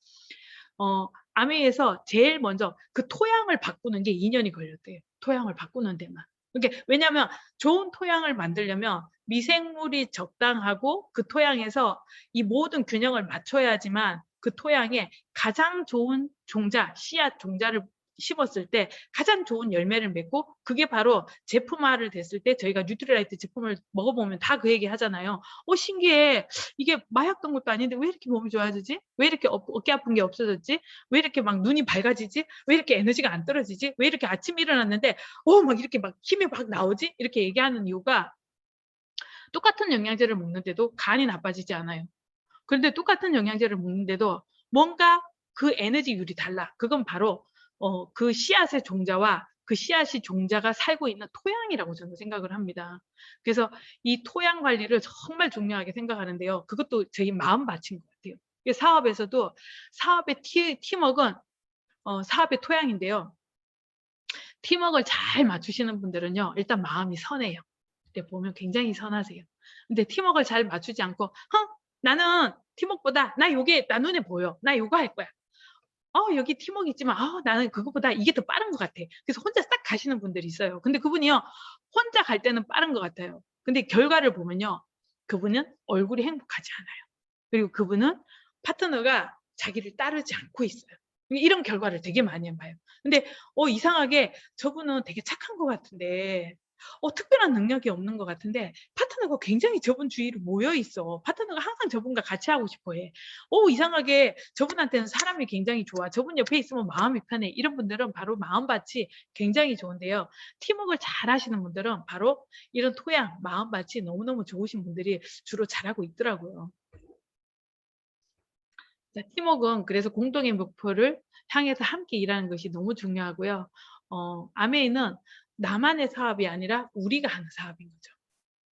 아메이에서 제일 먼저 그 토양을 바꾸는 게 2년이 걸렸대요. 토양을 바꾸는 데만. 그게 왜냐하면 좋은 토양을 만들려면 미생물이 적당하고 그 토양에서 이 모든 균형을 맞춰야지만 그 토양에 가장 좋은 종자, 씨앗 종자를 심었을 때 가장 좋은 열매를 맺고 그게 바로 제품화를 됐을 때 저희가 뉴트리라이트 제품을 먹어보면 다 그 얘기 하잖아요. 신기해. 이게 마약 던 것도 아닌데 왜 이렇게 몸이 좋아지지? 왜 이렇게 어깨 아픈 게 없어졌지? 왜 이렇게 막 눈이 밝아지지? 왜 이렇게 에너지가 안 떨어지지? 왜 이렇게 아침에 일어났는데 막 이렇게 막 힘이 막 나오지? 이렇게 얘기하는 이유가 똑같은 영양제를 먹는데도 간이 나빠지지 않아요. 그런데 똑같은 영양제를 먹는데도 뭔가 그 에너지율이 달라. 그건 바로 그 씨앗의 종자와 그 씨앗이 종자가 살고 있는 토양이라고 저는 생각을 합니다. 그래서 이 토양 관리를 정말 중요하게 생각하는데요. 그것도 저희 마음밭인 것 같아요. 사업에서도 사업의 팀워크는 사업의 토양인데요. 팀워크를 잘 맞추시는 분들은요. 일단 마음이 선해요. 그때 보면 굉장히 선하세요. 근데 팀워크를 잘 맞추지 않고 나는 팀워크보다 나 눈에 보여. 나 요거 할 거야. 여기 팀워크 있지만 나는 그것보다 이게 더 빠른 것 같아. 그래서 혼자 싹 가시는 분들이 있어요. 근데 그분이요. 혼자 갈 때는 빠른 것 같아요. 근데 결과를 보면요. 그분은 얼굴이 행복하지 않아요. 그리고 그분은 파트너가 자기를 따르지 않고 있어요. 이런 결과를 되게 많이 봐요. 근데 이상하게 저분은 되게 착한 것 같은데 특별한 능력이 없는 것 같은데 파트너가 굉장히 저분 주위로 모여 있어. 파트너가 항상 저분과 같이 하고 싶어 해. 이상하게 저분한테는 사람이 굉장히 좋아. 저분 옆에 있으면 마음이 편해. 이런 분들은 바로 마음밭이 굉장히 좋은데요. 팀워크를 잘 하시는 분들은 바로 이런 토양, 마음밭이 너무너무 좋으신 분들이 주로 잘하고 있더라고요. 팀워크는 그래서 공동의 목표를 향해서 함께 일하는 것이 너무 중요하고요. 아메이는 나만의 사업이 아니라 우리가 하는 사업인 거죠.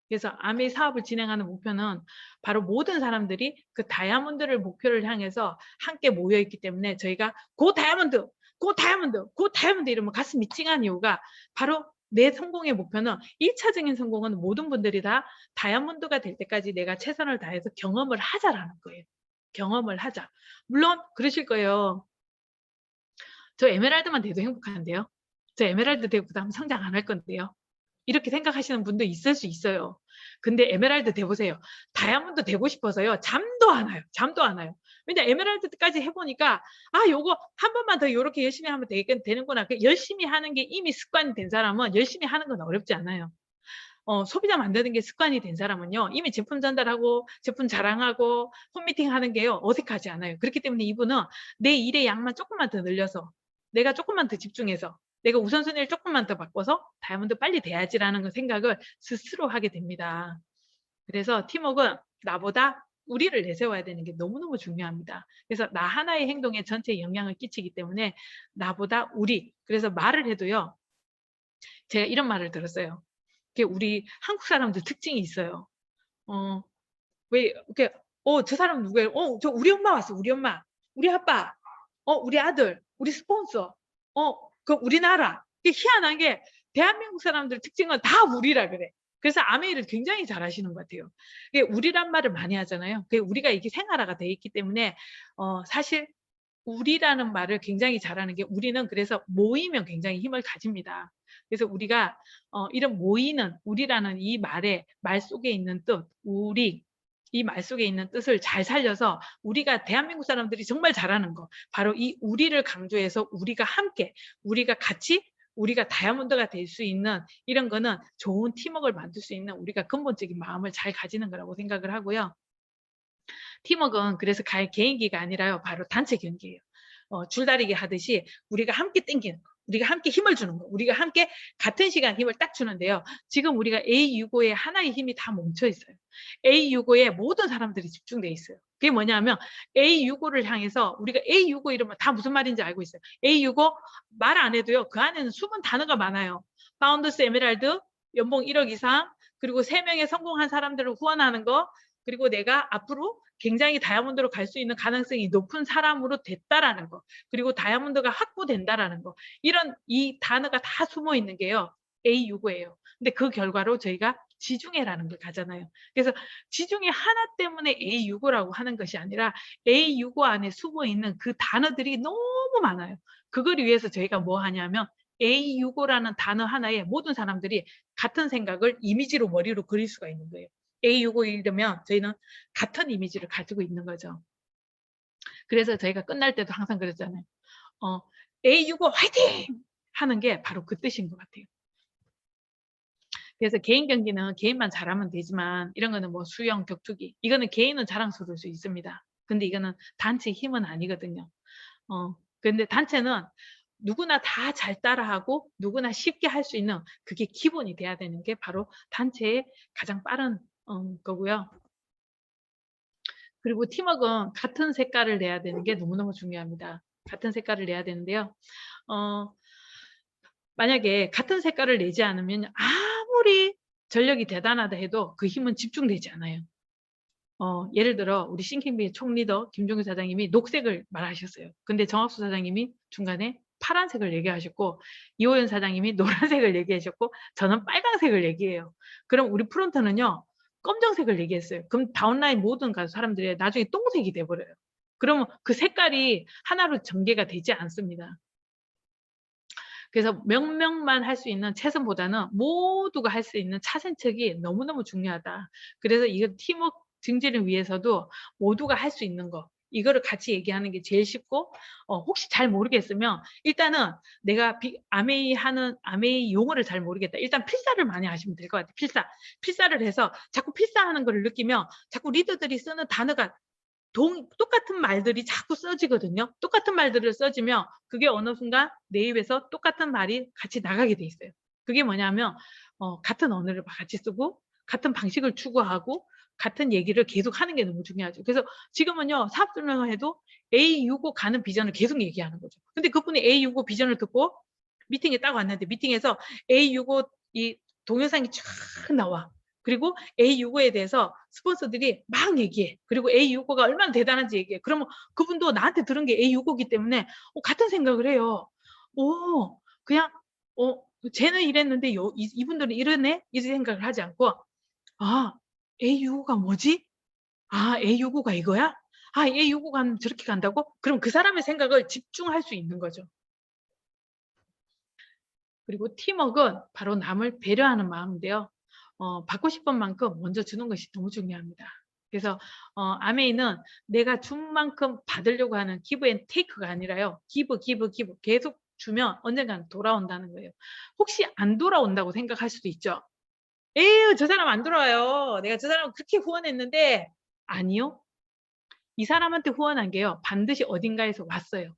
그래서 아메이 사업을 진행하는 목표는 바로 모든 사람들이 그 다이아몬드를 목표를 향해서 함께 모여 있기 때문에 저희가 고 다이아몬드, 고 다이아몬드, 고 다이아몬드 이러면 가슴이 찡한 이유가 바로 내 성공의 목표는 1차적인 성공은 모든 분들이 다 다이아몬드가 될 때까지 내가 최선을 다해서 경험을 하자라는 거예요. 경험을 하자. 물론 그러실 거예요. 저 에메랄드만 돼도 행복한데요. 저 에메랄드 되고 그다음 성장 안 할 건데요. 이렇게 생각하시는 분도 있을 수 있어요. 근데 에메랄드 돼보세요. 다이아몬드 되고 싶어서요. 잠도 안 와요. 잠도 안 와요. 왜냐 에메랄드까지 해보니까 요거 한 번만 더 이렇게 열심히 하면 되는구나. 열심히 하는 게 이미 습관이 된 사람은 열심히 하는 건 어렵지 않아요. 소비자 만드는 게 습관이 된 사람은요. 이미 제품 전달하고 제품 자랑하고 홈미팅 하는 게요. 어색하지 않아요. 그렇기 때문에 이분은 내 일의 양만 조금만 더 늘려서 내가 조금만 더 집중해서 내가 우선순위를 조금만 더 바꿔서 다이아몬드 빨리 돼야지라는 생각을 스스로 하게 됩니다. 그래서 팀워크는 나보다 우리를 내세워야 되는 게 너무너무 중요합니다. 그래서 나 하나의 행동에 전체 영향을 끼치기 때문에 나보다 우리. 그래서 말을 해도요. 제가 이런 말을 들었어요. 우리 한국 사람들 특징이 있어요. 왜 이렇게 저 사람 누구예요? 저 우리 엄마 왔어. 우리 엄마, 우리 아빠, 우리 아들, 우리 스폰서, 그 우리나라. 이게 희한한 게 대한민국 사람들 특징은 다 우리라 그래. 그래서 아메이를 굉장히 잘하시는 것 같아요. 우리란 말을 많이 하잖아요. 우리가 이게 생활화가 돼 있기 때문에 사실 우리라는 말을 굉장히 잘하는 게 우리는 그래서 모이면 굉장히 힘을 가집니다. 그래서 우리가 이런 모이는 우리라는 이 말 속에 있는 뜻, 우리 이 말 속에 있는 뜻을 잘 살려서 우리가 대한민국 사람들이 정말 잘하는 거 바로 이 우리를 강조해서 우리가 함께 우리가 같이 우리가 다이아몬드가 될 수 있는 이런 거는 좋은 팀워크를 만들 수 있는 우리가 근본적인 마음을 잘 가지는 거라고 생각을 하고요. 팀워크는 그래서 개인기가 아니라요. 바로 단체 경기예요. 줄다리기 하듯이 우리가 함께 당기는 거. 우리가 함께 힘을 주는 거. 우리가 함께 같은 시간 힘을 딱 주는데요. 지금 우리가 A65에 하나의 힘이 다 멈춰 있어요. A65에 모든 사람들이 집중돼 있어요. 그게 뭐냐면 A65를 향해서 우리가 A65 이러면 다 무슨 말인지 알고 있어요. A65 말 안 해도요. 그 안에는 숨은 단어가 많아요. 파운더스 에메랄드, 연봉 1억 이상, 그리고 3명의 성공한 사람들을 후원하는 거, 그리고 내가 앞으로 굉장히 다이아몬드로 갈 수 있는 가능성이 높은 사람으로 됐다라는 거, 그리고 다이아몬드가 확보된다라는 거, 이런 이 단어가 다 숨어 있는 게요. A 유고예요. 근데 그 결과로 저희가 지중해라는 걸 가잖아요. 그래서 지중해 하나 때문에 A 유고라고 하는 것이 아니라 A 유고 안에 숨어 있는 그 단어들이 너무 많아요. 그걸 위해서 저희가 뭐 하냐면 A 유고라는 단어 하나에 모든 사람들이 같은 생각을 이미지로 머리로 그릴 수가 있는 거예요. A 유고 이러면 저희는 같은 이미지를 가지고 있는 거죠. 그래서 저희가 끝날 때도 항상 그랬잖아요. A 유고 화이팅! 하는 게 바로 그 뜻인 것 같아요. 그래서 개인 경기는 개인만 잘하면 되지만 이런 거는 뭐 수영, 격투기 이거는 개인은 자랑스러울 수 있습니다. 근데 이거는 단체 힘은 아니거든요. 근데 단체는 누구나 다 잘 따라하고 누구나 쉽게 할 수 있는 그게 기본이 돼야 되는 게 바로 단체의 가장 빠른 거고요. 그리고 팀워크는 같은 색깔을 내야 되는 게 너무너무 중요합니다. 같은 색깔을 내야 되는데요. 어, 만약에 같은 색깔을 내지 않으면 아무리 전력이 대단하다 해도 그 힘은 집중되지 않아요. 예를 들어 우리 싱킹비 총리더 김종규 사장님이 녹색을 말하셨어요. 근데 정학수 사장님이 중간에 파란색을 얘기하셨고 이호연 사장님이 노란색을 얘기하셨고 저는 빨강색을 얘기해요. 그럼 우리 프론트는요 검정색을 얘기했어요. 그럼 다운라인 모든 사람들이 나중에 똥색이 돼버려요. 그러면 그 색깔이 하나로 전개가 되지 않습니다. 그래서 명명만 할 수 있는 최선보다는 모두가 할 수 있는 차선책이 너무너무 중요하다. 그래서 이거 팀워크 증진을 위해서도 모두가 할 수 있는 거 이거를 같이 얘기하는 게 제일 쉽고 혹시 잘 모르겠으면 일단은 내가 아메이 용어를 잘 모르겠다. 일단 필사를 많이 하시면 될 것 같아요. 필사를 해서 자꾸 필사하는 거를 느끼면 자꾸 리더들이 쓰는 단어가 똑같은 말들이 자꾸 써지거든요. 똑같은 말들을 써지면 그게 어느 순간 내 입에서 똑같은 말이 같이 나가게 돼 있어요. 그게 뭐냐면 같은 언어를 같이 쓰고 같은 방식을 추구하고 같은 얘기를 계속 하는 게 너무 중요하죠. 그래서 지금은요 사업 설명을 해도 A65 가는 비전을 계속 얘기하는 거죠. 근데 그분이 A65 비전을 듣고 미팅에 딱 왔는데 미팅에서 A65 이 동영상이 쫙 나와. 그리고 A65에 대해서 스폰서들이 막 얘기해. 그리고 A65가 얼마나 대단한지 얘기해. 그러면 그분도 나한테 들은 게 A65이기 때문에 같은 생각을 해요. 그냥 쟤는 이랬는데 이분들은 이러네? 이 생각을 하지 않고 아, A65가 뭐지? 아, A65가 이거야? 아, A65가 저렇게 간다고? 그럼 그 사람의 생각을 집중할 수 있는 거죠. 그리고 팀워크는 바로 남을 배려하는 마음인데요. 받고 싶은 만큼 먼저 주는 것이 너무 중요합니다. 그래서 아메이는 내가 준 만큼 받으려고 하는 기브 앤 테이크가 아니라요. 기브 계속 주면 언젠가는 돌아온다는 거예요. 혹시 안 돌아온다고 생각할 수도 있죠. 에휴 저 사람 안 돌아와요. 내가 저 사람 그렇게 후원했는데 아니요. 이 사람한테 후원한 게요. 반드시 어딘가에서 왔어요.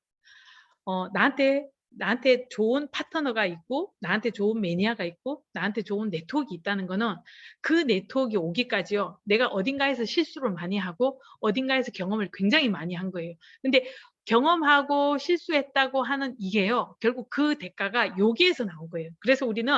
나한테 좋은 파트너가 있고 나한테 좋은 매니아가 있고 나한테 좋은 네트워크가 있다는 거는 그 네트워크가 오기까지요. 내가 어딘가에서 실수를 많이 하고 어딘가에서 경험을 굉장히 많이 한 거예요. 근데 경험하고 실수했다고 하는 이게요. 결국 그 대가가 여기에서 나온 거예요. 그래서 우리는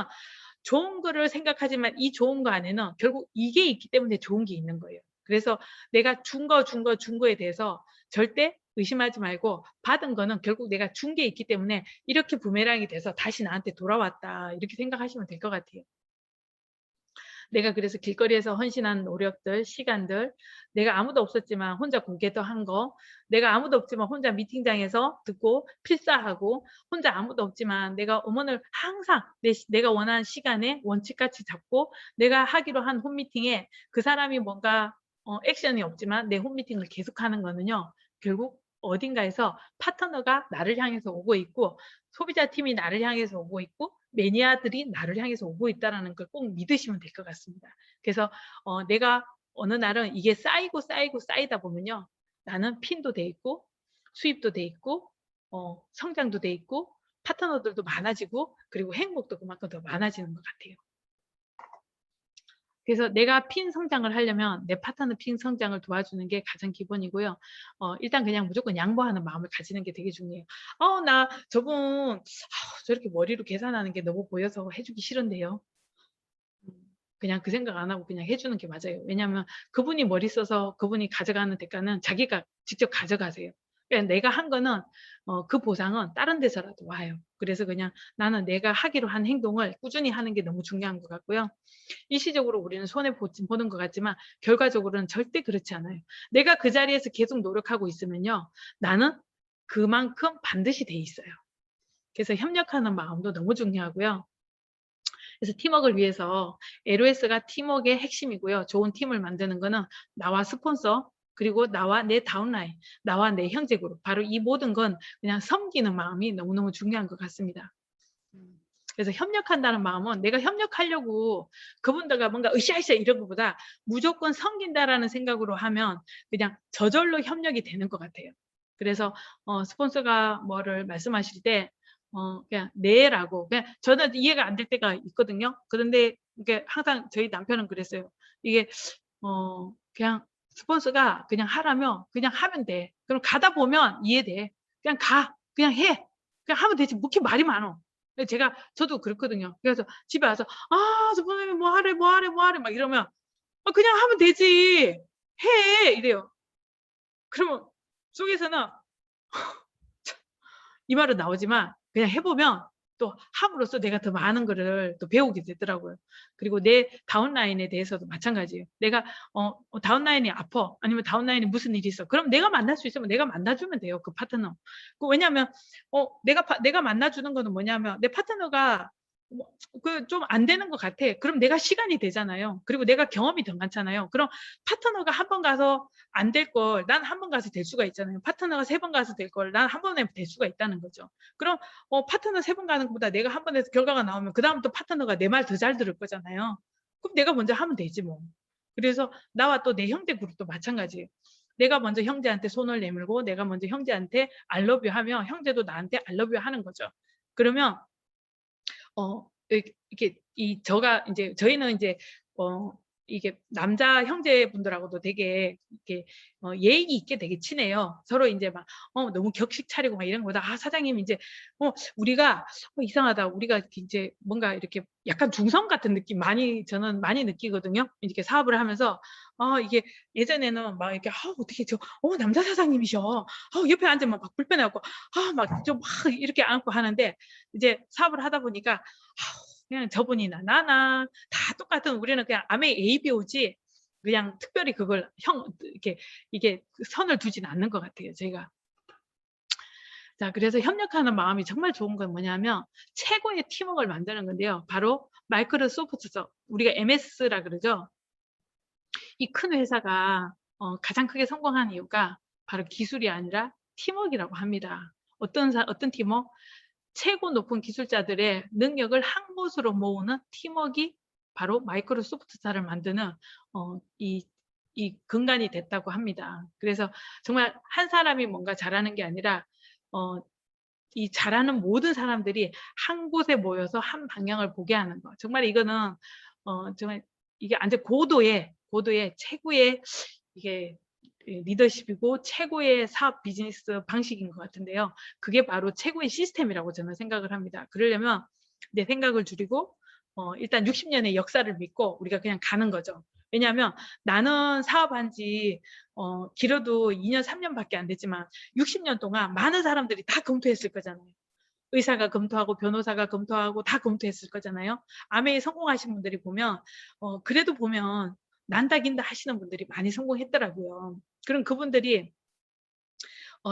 좋은 거를 생각하지만 이 좋은 거 안에는 결국 이게 있기 때문에 좋은 게 있는 거예요. 그래서 내가 준 거에 대해서 절대 의심하지 말고 받은 거는 결국 내가 준 게 있기 때문에 이렇게 부메랑이 돼서 다시 나한테 돌아왔다 이렇게 생각하시면 될 것 같아요. 내가 그래서 길거리에서 헌신한 노력들, 시간들, 내가 아무도 없었지만 혼자 고개도 한 거, 내가 아무도 없지만 혼자 미팅장에서 듣고 필사하고, 혼자 아무도 없지만 내가 음원을 항상 내가 원하는 시간에 원칙같이 잡고, 내가 하기로 한 홈미팅에 그 사람이 뭔가 액션이 없지만 내 홈미팅을 계속하는 거는요. 결국 어딘가에서 파트너가 나를 향해서 오고 있고 소비자 팀이 나를 향해서 오고 있고 매니아들이 나를 향해서 오고 있다는 걸 꼭 믿으시면 될 것 같습니다. 그래서 내가 어느 날은 이게 쌓이다 보면요. 나는 핀도 돼 있고 수입도 돼 있고 성장도 돼 있고 파트너들도 많아지고 그리고 행복도 그만큼 더 많아지는 것 같아요. 그래서 내가 핀 성장을 하려면 내 파트너 핀 성장을 도와주는 게 가장 기본이고요. 일단 그냥 무조건 양보하는 마음을 가지는 게 되게 중요해요. 나 저분 저렇게 머리로 계산하는 게 너무 보여서 해주기 싫은데요. 그냥 그 생각 안 하고 그냥 해주는 게 맞아요. 왜냐하면 그분이 머리 써서 그분이 가져가는 대가는 자기가 직접 가져가세요. 그러니까 내가 한 거는 그 보상은 다른 데서라도 와요. 그래서 그냥 나는 내가 하기로 한 행동을 꾸준히 하는 게 너무 중요한 것 같고요. 일시적으로 우리는 손해 보는 것 같지만 결과적으로는 절대 그렇지 않아요. 내가 그 자리에서 계속 노력하고 있으면요. 나는 그만큼 반드시 돼 있어요. 그래서 협력하는 마음도 너무 중요하고요. 그래서 팀워크를 위해서 LOS가 팀워크의 핵심이고요. 좋은 팀을 만드는 거는 나와 스폰서, 그리고 나와 내 다운라인, 나와 내 형제 그룹, 바로 이 모든 건 그냥 섬기는 마음이 너무너무 중요한 것 같습니다. 그래서 협력한다는 마음은 내가 협력하려고 그분들과 뭔가 으쌰으쌰 이런 것보다 무조건 섬긴다라는 생각으로 하면 그냥 저절로 협력이 되는 것 같아요. 그래서 스폰서가 뭐를 말씀하실 때 그냥 네라고, 그냥 저는 이해가 안 될 때가 있거든요. 그런데 이게 항상 저희 남편은 그랬어요. 이게 그냥 스폰서가 그냥 하라면 그냥 하면 돼. 그럼 가다 보면 이해돼. 그냥 가. 그냥 해. 그냥 하면 되지. 뭐 이렇게 말이 많어. 저도 그렇거든요. 그래서 집에 와서 스폰서님 뭐 하래 뭐 하래 뭐 하래 막 이러면 그냥 하면 되지. 해. 이래요. 그러면 속에서는 이 말은 나오지만 그냥 해보면 또 함으로써 내가 더 많은 거를 또 배우게 되더라고요. 그리고 내 다운라인에 대해서도 마찬가지예요. 내가 다운라인이 아파, 아니면 다운라인에 무슨 일이 있어, 그럼 내가 만날 수 있으면 내가 만나주면 돼요, 그 파트너. 왜냐하면 내가 만나주는 거는 뭐냐면 내 파트너가 좀 안 되는 것 같아. 그럼 내가 시간이 되잖아요. 그리고 내가 경험이 더 많잖아요. 그럼 파트너가 한 번 가서 안 될 걸 난 한 번 가서 될 수가 있잖아요. 파트너가 3번 가서 될 걸 난 한 번에 될 수가 있다는 거죠. 그럼 파트너 3번 가는 것보다 내가 한 번에서 결과가 나오면 그다음 또 파트너가 내 말 더 잘 들을 거잖아요. 그럼 내가 먼저 하면 되지 뭐. 그래서 나와 또 내 형제 그룹도 마찬가지예요. 내가 먼저 형제한테 손을 내밀고 내가 먼저 형제한테 I love you 하면 형제도 나한테 I love you 하는 거죠. 그러면 이렇게 저가 이제 저희는 이제 이게 남자 형제분들하고도 되게 이렇게 예의 있게 되게 친해요. 서로 이제 막 너무 격식 차리고 막 이런 거보다 사장님 이제 우리가 이상하다. 우리가 이제 뭔가 이렇게 약간 중성 같은 느낌 저는 많이 느끼거든요. 이렇게 사업을 하면서 이게 예전에는 막 이렇게 어떻게 남자 사장님이셔. 옆에 앉으면 막 불편해갖고 막 좀 막 이렇게 안고 하는데 이제 사업을 하다 보니까 그냥 저분이나 나나 다 똑같은, 우리는 그냥 아메 ABO지 그냥 특별히 그걸 이게 선을 두진 않는 것 같아요, 저희가. 자, 그래서 협력하는 마음이 정말 좋은 건 뭐냐면 최고의 팀워크를 만드는 건데요. 바로 마이크로소프트죠. 우리가 MS라 그러죠. 이 큰 회사가 가장 크게 성공한 이유가 바로 기술이 아니라 팀워크라고 합니다. 어떤 팀워크? 최고 높은 기술자들의 능력을 한 곳으로 모으는 팀워크가 바로 마이크로소프트사를 만드는 이 근간이 됐다고 합니다. 그래서 정말 한 사람이 뭔가 잘하는 게 아니라 이 잘하는 모든 사람들이 한 곳에 모여서 한 방향을 보게 하는 거. 정말 이거는 정말 이게 완전 고도의 최고의 이게 리더십이고 최고의 사업 비즈니스 방식인 것 같은데요. 그게 바로 최고의 시스템이라고 저는 생각을 합니다. 그러려면 내 생각을 줄이고 일단 60년의 역사를 믿고 우리가 그냥 가는 거죠. 왜냐하면 나는 사업한 지 길어도 2년, 3년밖에 안 됐지만 60년 동안 많은 사람들이 다 검토했을 거잖아요. 의사가 검토하고 변호사가 검토하고 다 검토했을 거잖아요. 아메에 성공하신 분들이 보면 그래도 보면 난다 긴다 하시는 분들이 많이 성공했더라고요. 그럼 그분들이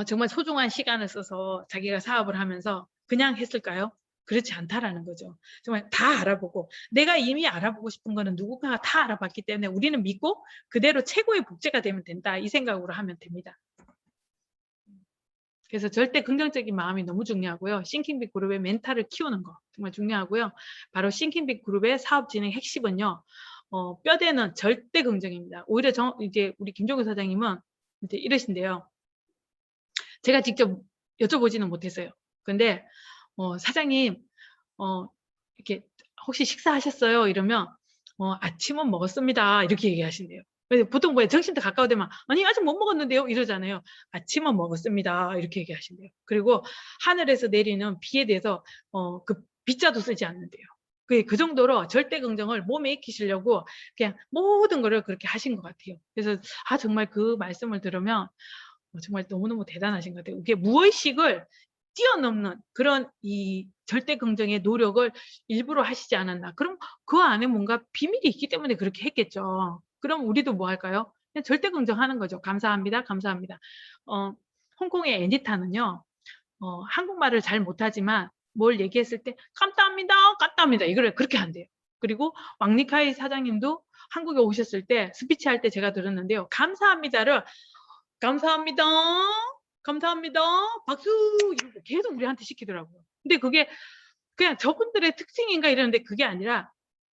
정말 소중한 시간을 써서 자기가 사업을 하면서 그냥 했을까요? 그렇지 않다라는 거죠. 정말 다 알아보고, 내가 이미 알아보고 싶은 거는 누군가가 다 알아봤기 때문에 우리는 믿고 그대로 최고의 복제가 되면 된다, 이 생각으로 하면 됩니다. 그래서 절대 긍정적인 마음이 너무 중요하고요. 싱킹빅 그룹의 멘탈을 키우는 거 정말 중요하고요. 바로 싱킹빅 그룹의 사업 진행 핵심은요. 뼈대는 절대 긍정입니다. 오히려 이제 우리 김종규 사장님은 이제 이러신데요. 제가 직접 여쭤보지는 못했어요. 근데 사장님 이렇게 혹시 식사하셨어요? 이러면 아침은 먹었습니다. 이렇게 얘기하신대요. 보통 뭐야, 정신도 가까워 되면 아니 아직 못 먹었는데요 이러잖아요. 아침은 먹었습니다. 이렇게 얘기하신대요. 그리고 하늘에서 내리는 비에 대해서 그 빗자도 쓰지 않는데요. 그 정도로 절대 긍정을 몸에 익히시려고 그냥 모든 거를 그렇게 하신 것 같아요. 그래서 정말 그 말씀을 들으면 정말 너무너무 대단하신 것 같아요. 이게 무의식을 뛰어넘는 그런 이 절대 긍정의 노력을 일부러 하시지 않았나. 그럼 그 안에 뭔가 비밀이 있기 때문에 그렇게 했겠죠. 그럼 우리도 뭐 할까요? 그냥 절대 긍정하는 거죠. 감사합니다. 감사합니다. 홍콩의 애니타는요. 한국말을 잘 못하지만 뭘 얘기했을 때 감사합니다. 감사합니다. 이걸 그렇게 한대요. 그리고 왕리카이 사장님도 한국에 오셨을 때 스피치 할 때 제가 들었는데요. 감사합니다를 감사합니다. 감사합니다. 박수 이렇게 계속 우리한테 시키더라고요. 근데 그게 그냥 저분들의 특징인가 이러는데 그게 아니라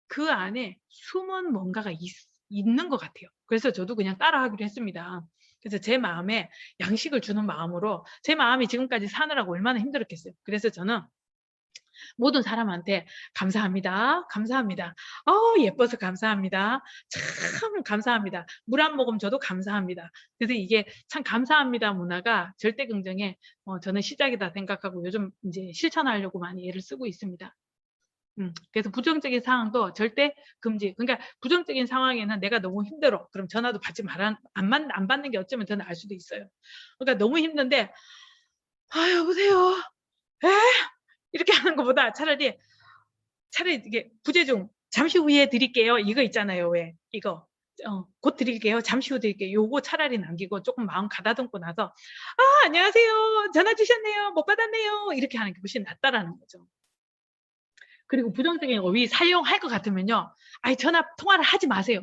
그 안에 숨은 뭔가가 있는 것 같아요. 그래서 저도 그냥 따라하기로 했습니다. 그래서 제 마음에 양식을 주는 마음으로 제 마음이 지금까지 사느라고 얼마나 힘들었겠어요. 그래서 저는 모든 사람한테 감사합니다. 감사합니다. 예뻐서 감사합니다. 참 감사합니다. 물 한 모금 줘도 감사합니다. 그래서 이게 참 감사합니다 문화가 절대 긍정의 저는 시작이다 생각하고 요즘 이제 실천하려고 많이 애를 쓰고 있습니다. 그래서 부정적인 상황도 절대 금지. 그러니까 부정적인 상황에는 내가 너무 힘들어. 그럼 전화도 받지 말아. 안 받는 게 어쩌면 더 나을 수도 있어요. 그러니까 너무 힘든데 여보세요. 에? 이렇게 하는 것보다 차라리 이게 부재중 잠시 후에 드릴게요. 이거 있잖아요. 왜 이거 곧 드릴게요. 잠시 후 드릴게요. 요거 차라리 남기고 조금 마음 가다듬고 나서 안녕하세요. 전화 주셨네요. 못 받았네요. 이렇게 하는 게 훨씬 낫다라는 거죠. 그리고 부정적인 어휘 사용할 것 같으면요. 전화 통화를 하지 마세요.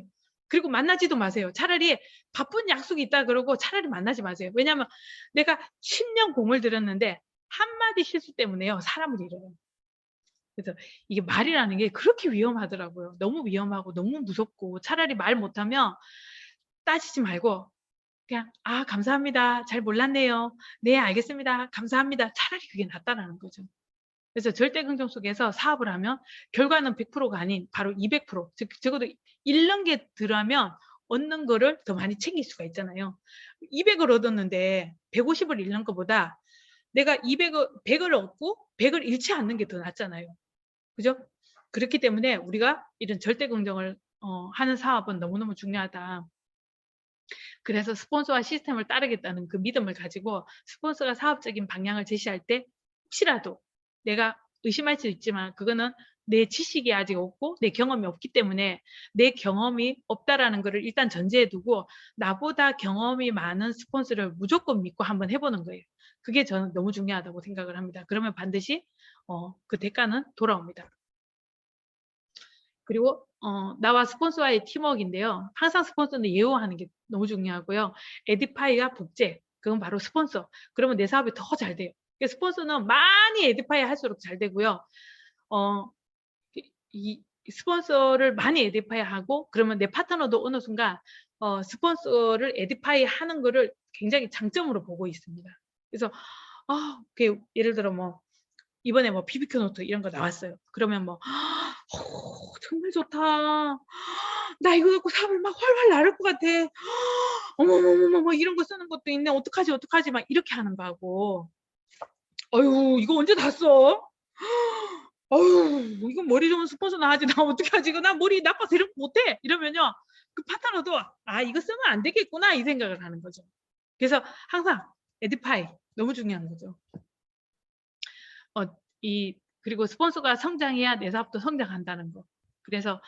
그리고 만나지도 마세요. 차라리 바쁜 약속이 있다 그러고 차라리 만나지 마세요. 왜냐하면 내가 10년 공을 들였는데 한마디 실수 때문에요. 사람을 잃어요. 그래서 이게 말이라는 게 그렇게 위험하더라고요. 너무 위험하고 너무 무섭고 차라리 말 못하면 따지지 말고 그냥 감사합니다. 잘 몰랐네요. 네 알겠습니다. 감사합니다. 차라리 그게 낫다라는 거죠. 그래서 절대 긍정 속에서 사업을 하면 결과는 100%가 아닌 바로 200%, 적어도 잃는 게 덜하면 얻는 거를 더 많이 챙길 수가 있잖아요. 200을 얻었는데 150을 잃는 것보다 내가 100을 얻고 100을 잃지 않는 게 더 낫잖아요. 그죠? 그렇기 때문에 우리가 이런 절대 긍정을 하는 사업은 너무너무 중요하다. 그래서 스폰서와 시스템을 따르겠다는 그 믿음을 가지고 스폰서가 사업적인 방향을 제시할 때 혹시라도 내가 의심할 수 있지만 그거는 내 지식이 아직 없고 내 경험이 없기 때문에 내 경험이 없다라는 것을 일단 전제해 두고 나보다 경험이 많은 스폰서를 무조건 믿고 한번 해보는 거예요. 그게 저는 너무 중요하다고 생각을 합니다. 그러면 반드시 그 대가는 돌아옵니다. 그리고 나와 스폰서와의 팀워크인데요. 항상 스폰서는 예우하는 게 너무 중요하고요. 에디파이가 복제, 그건 바로 스폰서. 그러면 내 사업이 더 잘 돼요. 스폰서는 많이 에디파이 할수록 잘 되고요. 이 스폰서를 많이 에디파이 하고 그러면 내 파트너도 어느 순간 스폰서를 에디파이 하는 거를 굉장히 장점으로 보고 있습니다. 그래서 예를 들어 뭐 이번에 뭐 BBQ 노트 이런 거 나왔어요. 그러면 뭐 정말 좋다. 나 이거 갖고 사업을 막 활활 나를 것 같아. 어머머머머 이런 거 쓰는 것도 있네. 어떡하지 어떡하지 막 이렇게 하는 거하고 어휴 이거 언제 다 써? 어휴 이거 머리 좋은 스폰서나 하지 나 어떡하지 이거 나 머리 나빠서 이런 거 못해 이러면요 그 파트너도 이거 쓰면 안 되겠구나 이 생각을 하는 거죠. 그래서 항상 에디파이 너무 중요한 거죠. 그리고 스폰서가 성장해야 내 사업도 성장한다는 거. 그래서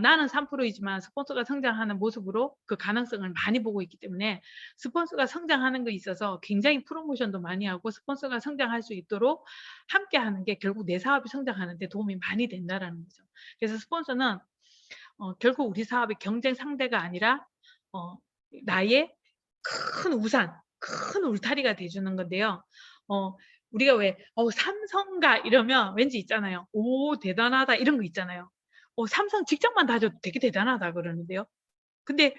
나는 3%이지만 스폰서가 성장하는 모습으로 그 가능성을 많이 보고 있기 때문에 스폰서가 성장하는 거 있어서 굉장히 프로모션도 많이 하고 스폰서가 성장할 수 있도록 함께 하는 게 결국 내 사업이 성장하는 데 도움이 많이 된다라는 거죠. 그래서 스폰서는 결국 우리 사업의 경쟁 상대가 아니라 나의 큰 우산, 큰 울타리가 돼주는 건데요. 우리가 왜 삼성가 이러면 왠지 있잖아요. 오 대단하다 이런 거 있잖아요. 삼성 직장만 다져도 되게 대단하다 그러는데요. 근데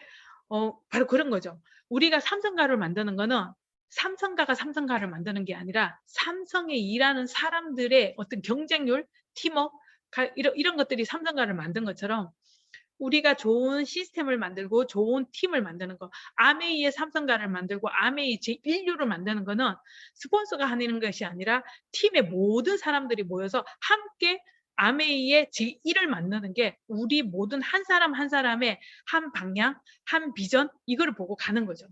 바로 그런 거죠. 우리가 삼성가를 만드는 거는 삼성가가 삼성가를 만드는 게 아니라 삼성에 일하는 사람들의 어떤 경쟁률, 팀워크 이런 것들이 삼성가를 만든 것처럼 우리가 좋은 시스템을 만들고 좋은 팀을 만드는 거. 아메이의 삼성가를 만들고 아메이 제1류를 만드는 거는 스폰서가 하는 것이 아니라 팀의 모든 사람들이 모여서 함께 아메이의 제1을 만드는 게 우리 모든 한 사람 한 사람의 한 방향, 한 비전 이거를 보고 가는 거죠.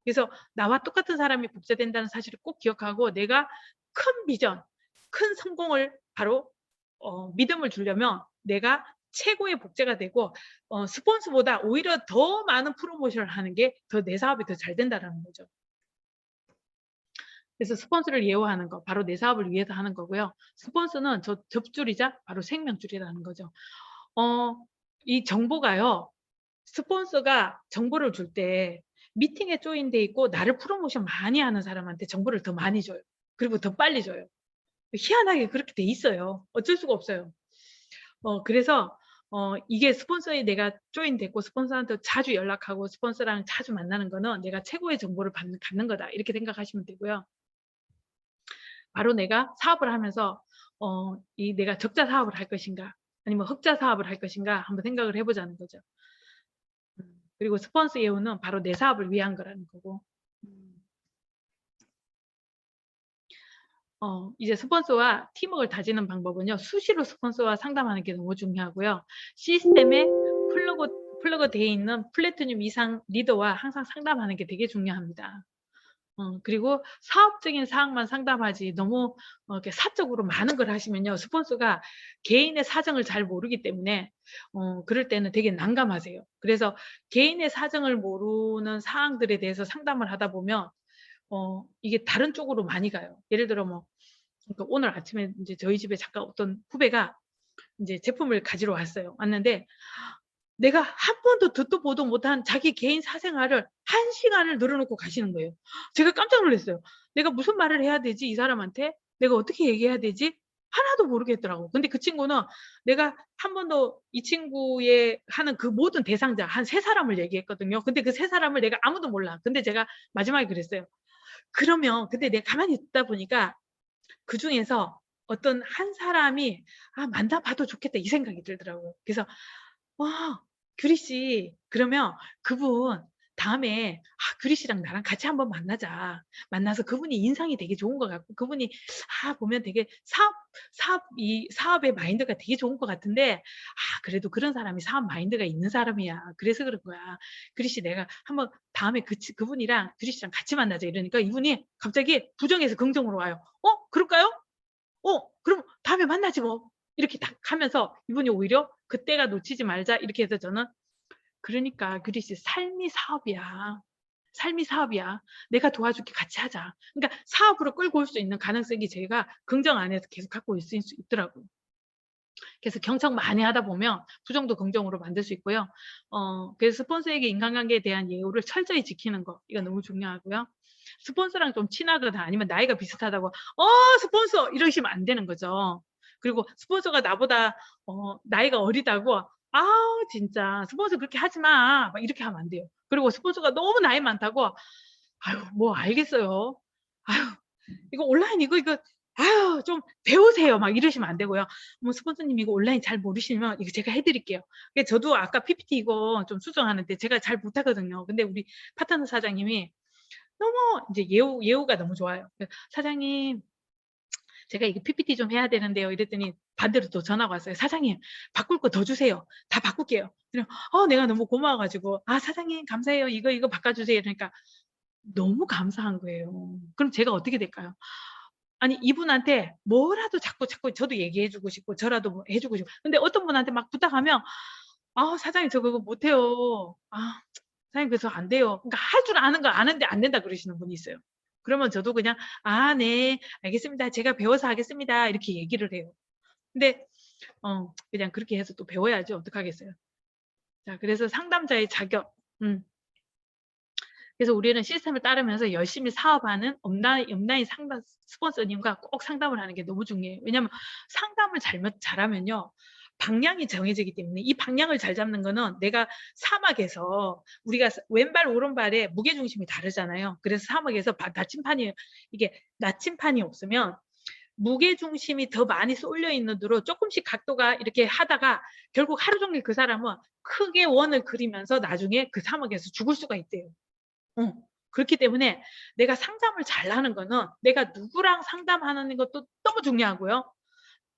그래서 나와 똑같은 사람이 복제된다는 사실을 꼭 기억하고 내가 큰 비전, 큰 성공을 바로 믿음을 주려면 내가 최고의 복제가 되고 스폰서보다 오히려 더 많은 프로모션을 하는 게 더 내 사업이 더 잘 된다라는 거죠. 그래서 스폰서를 예우하는 거 바로 내 사업을 위해서 하는 거고요. 스폰서는 접줄이자 바로 생명줄이라는 거죠. 이 정보가요. 스폰서가 정보를 줄 때 미팅에 조인돼 있고 나를 프로모션 많이 하는 사람한테 정보를 더 많이 줘요. 그리고 더 빨리 줘요. 희한하게 그렇게 돼 있어요. 어쩔 수가 없어요. 그래서 이게 스폰서에 내가 조인됐고 스폰서한테 자주 연락하고 스폰서랑 자주 만나는 거는 내가 최고의 정보를 갖는 거다. 이렇게 생각하시면 되고요. 바로 내가 사업을 하면서 내가 적자 사업을 할 것인가 아니면 흑자 사업을 할 것인가 한번 생각을 해보자는 거죠. 그리고 스폰서 예우는 바로 내 사업을 위한 거라는 거고. 이제 스폰서와 팀워크를 다지는 방법은요. 수시로 스폰서와 상담하는 게 너무 중요하고요. 시스템에 플러그 되어 있는 플래티늄 이상 리더와 항상 상담하는 게 되게 중요합니다. 그리고 사업적인 사항만 상담하지 너무 이렇게 사적으로 많은 걸 하시면요. 스폰서가 개인의 사정을 잘 모르기 때문에 그럴 때는 되게 난감하세요. 그래서 개인의 사정을 모르는 사항들에 대해서 상담을 하다 보면 이게 다른 쪽으로 많이 가요. 예를 들어 그러니까 오늘 아침에 이제 저희 집에 잠깐 어떤 후배가 이제 제품을 가지러 왔는데 내가 한 번도 듣도 보도 못한 자기 개인 사생활을 1시간을 늘어놓고 가시는 거예요. 제가 깜짝 놀랐어요. 내가 무슨 말을 해야 되지 이 사람한테? 내가 어떻게 얘기해야 되지? 하나도 모르겠더라고. 근데 그 친구는 내가 한 번도 이 친구의 하는 그 모든 대상자 한 3사람을 얘기했거든요. 근데 그 3사람을 내가 아무도 몰라. 근데 제가 마지막에 그랬어요. 그러면 근데 내가 가만히 듣다 보니까 그중에서 어떤 한 사람이 만나봐도 좋겠다 이 생각이 들더라고요. 그래서 규리 씨 그러면 그분 다음에 규리 씨랑 나랑 같이 한번 만나자. 만나서 그분이 인상이 되게 좋은 것 같고 그분이 보면 되게 사업의 마인드가 되게 좋은 것 같은데 그래도 그런 사람이 사업 마인드가 있는 사람이야. 그래서 그런 거야. 규리 씨 내가 한번 다음에 그분이랑 규리 씨랑 같이 만나자 이러니까 이분이 갑자기 부정에서 긍정으로 와요. 그럴까요? 그럼 다음에 만나지 뭐. 이렇게 딱 하면서 이분이 오히려 그때가 놓치지 말자 이렇게 해서 저는 그러니까 규리 씨 삶이 사업이야. 삶이 사업이야. 내가 도와줄게 같이 하자. 그러니까 사업으로 끌고 올 수 있는 가능성이 제가 긍정 안에서 계속 갖고 있을 수 있더라고요. 그래서 경청 많이 하다 보면 부정도 긍정으로 만들 수 있고요. 그래서 스폰서에게 인간관계에 대한 예우를 철저히 지키는 거 이거 너무 중요하고요. 스폰서랑 좀 친하거나 아니면 나이가 비슷하다고 스폰서 이러시면 안 되는 거죠. 그리고 스폰서가 나보다 나이가 어리다고 진짜 스폰서 그렇게 하지 마. 막 이렇게 하면 안 돼요. 그리고 스폰서가 너무 나이 많다고 뭐 알겠어요. 이거 온라인 이거 좀 배우세요. 막 이러시면 안 되고요. 스폰서님 이거 온라인 잘 모르시면 이거 제가 해드릴게요. 저도 아까 PPT 이거 좀 수정하는데 제가 잘 못하거든요. 근데 우리 파트너 사장님이 너무 이제 예우가 너무 좋아요. 사장님 제가 이거 PPT 좀 해야 되는데요. 이랬더니 반대로 또 전화가 왔어요. 사장님 바꿀 거 더 주세요. 다 바꿀게요. 내가 너무 고마워가지고 사장님 감사해요. 이거 바꿔주세요. 그러니까 너무 감사한 거예요. 그럼 제가 어떻게 될까요? 아니 이분한테 뭐라도 자꾸 저도 얘기해주고 싶고 저라도 뭐 해주고 싶고 근데 어떤 분한테 막 부탁하면 사장님 저 그거 못해요. 사장님 그래서 안 돼요. 그러니까 할 줄 아는 거 아는데 안 된다 그러시는 분이 있어요. 그러면 저도 그냥 네 알겠습니다. 제가 배워서 하겠습니다. 이렇게 얘기를 해요. 근데 그냥 그렇게 해서 또 배워야지 어떡하겠어요. 자 그래서 상담자의 자격 그래서 우리는 시스템을 따르면서 열심히 사업하는 업라인 상담 스폰서님과 꼭 상담을 하는 게 너무 중요해요. 왜냐하면 상담을 잘하면요. 방향이 정해지기 때문에 이 방향을 잘 잡는 거는 내가 사막에서 우리가 왼발 오른발의 무게중심이 다르잖아요. 그래서 사막에서 나침판이 없으면 무게중심이 더 많이 쏠려 있는 대로 조금씩 각도가 이렇게 하다가 결국 하루 종일 그 사람은 크게 원을 그리면서 나중에 그 사막에서 죽을 수가 있대요. 그렇기 때문에 내가 상담을 잘하는 거는 내가 누구랑 상담하는 것도 너무 중요하고요.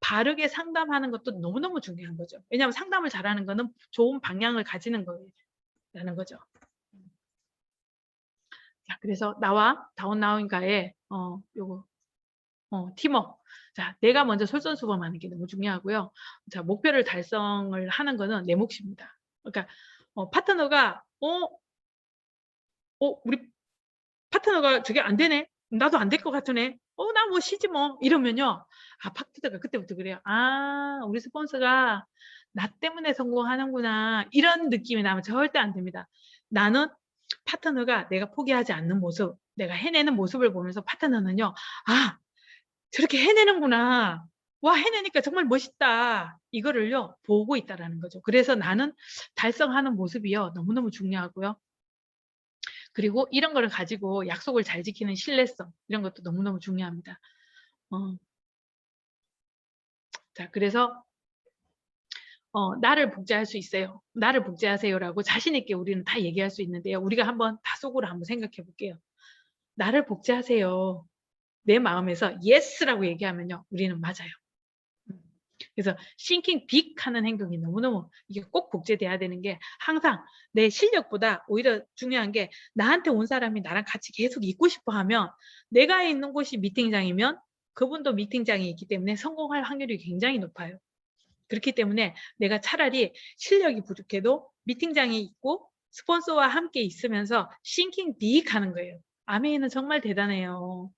바르게 상담하는 것도 너무너무 중요한 거죠. 왜냐하면 상담을 잘하는 거는 좋은 방향을 가지는 거라는 거죠. 자, 그래서 나와 다운라인과의 요거 팀워크. 자, 내가 먼저 솔선수범하는 게 너무 중요하고요. 자, 목표를 달성을 하는 거는 내 몫입니다. 그러니까 파트너가 우리 파트너가 저게 안 되네. 나도 안 될 것 같으네. 나 뭐 쉬지 뭐. 이러면요. 파트너가 그때부터 그래요. 우리 스폰서가 나 때문에 성공하는구나. 이런 느낌이 나면 절대 안 됩니다. 나는 파트너가 내가 포기하지 않는 모습, 내가 해내는 모습을 보면서 파트너는요. 저렇게 해내는구나. 와, 해내니까 정말 멋있다. 이거를요, 보고 있다라는 거죠. 그래서 나는 달성하는 모습이요. 너무너무 중요하고요. 그리고 이런 거를 가지고 약속을 잘 지키는 신뢰성, 이런 것도 너무너무 중요합니다. 자, 그래서 나를 복제할 수 있어요. 나를 복제하세요라고 자신 있게 우리는 다 얘기할 수 있는데요. 우리가 한번 다 속으로 한번 생각해 볼게요. 나를 복제하세요. 내 마음에서 yes라고 얘기하면요. 우리는 맞아요. 그래서 thinking big 하는 행동이 너무너무 이게 꼭 복제돼야 되는 게 항상 내 실력보다 오히려 중요한 게 나한테 온 사람이 나랑 같이 계속 있고 싶어 하면 내가 있는 곳이 미팅장이면 그분도 미팅장이 있기 때문에 성공할 확률이 굉장히 높아요. 그렇기 때문에 내가 차라리 실력이 부족해도 미팅장에 있고 스폰서와 함께 있으면서 thinking big 하는 거예요. 아메이는 정말 대단해요.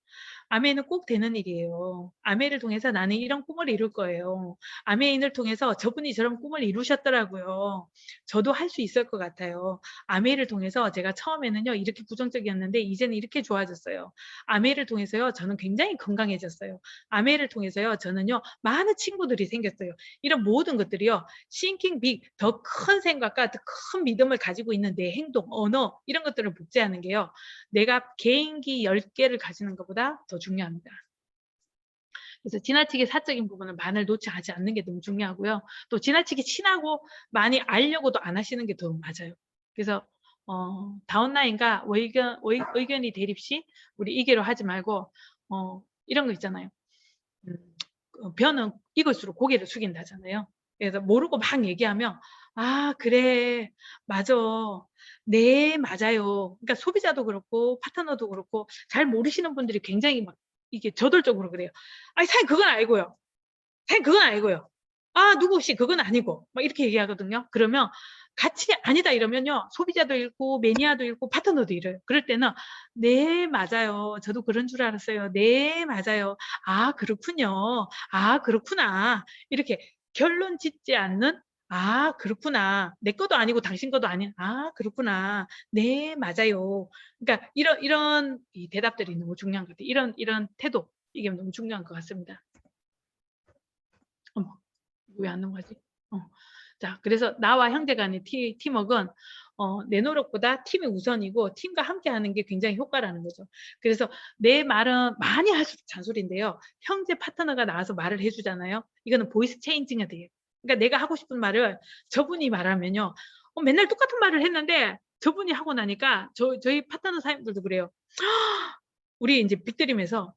아메이는 꼭 되는 일이에요. 아메이를 통해서 나는 이런 꿈을 이룰 거예요. 아메이를 통해서 저분이 저런 꿈을 이루셨더라고요. 저도 할 수 있을 것 같아요. 아메이를 통해서 제가 처음에는요 이렇게 부정적이었는데 이제는 이렇게 좋아졌어요. 아메이를 통해서요 저는 굉장히 건강해졌어요. 아메이를 통해서요 저는요 많은 친구들이 생겼어요. 이런 모든 것들이요 thinking big, 더 큰 생각과 더 큰 믿음을 가지고 있는 내 행동, 언어 이런 것들을 복제하는 게요. 내가 개인기 10개를 가지는 것보다 더 중요합니다. 그래서 지나치게 사적인 부분을 많이 놓치지 않는 게 너무 중요하고요. 또 지나치게 친하고 많이 알려고도 안 하시는 게 더 맞아요. 그래서 다운라인과 의견이 대립 시 우리 이계로 하지 말고 이런 거 있잖아요. 변은 익을수록 고개를 숙인다잖아요. 그래서 모르고 막 얘기하면 그래 맞아 네 맞아요. 그러니까 소비자도 그렇고 파트너도 그렇고 잘 모르시는 분들이 굉장히 막 이게 저돌적으로 그래요. 사장님 그건 알고요. 사장님 그건 알고요. 누구 혹시 그건 아니고 막 이렇게 얘기하거든요. 그러면 같이 아니다 이러면요 소비자도 잃고 매니아도 잃고 파트너도 잃어요. 그럴 때는 네 맞아요. 저도 그런 줄 알았어요. 네 맞아요. 그렇군요. 그렇구나. 이렇게 결론 짓지 않는 그렇구나. 내 것도 아니고 당신 것도 아닌 그렇구나. 네 맞아요. 그러니까 이런 이 대답들이 너무 중요한 것 같아요. 이런 태도 이게 너무 중요한 것 같습니다. 어머, 왜 안 넘어가지? 자, 그래서 나와 형제 간의 팀워크는 내 노력보다 팀이 우선이고 팀과 함께 하는 게 굉장히 효과라는 거죠. 그래서 내 말은 많이 할수록 잔소리인데요. 형제 파트너가 나와서 말을 해주잖아요. 이거는 보이스 체인징이 돼요. 그러니까 내가 하고 싶은 말을 저분이 말하면요. 맨날 똑같은 말을 했는데 저분이 하고 나니까 저희 파트너 사장님들도 그래요. 우리 이제 빅드림에서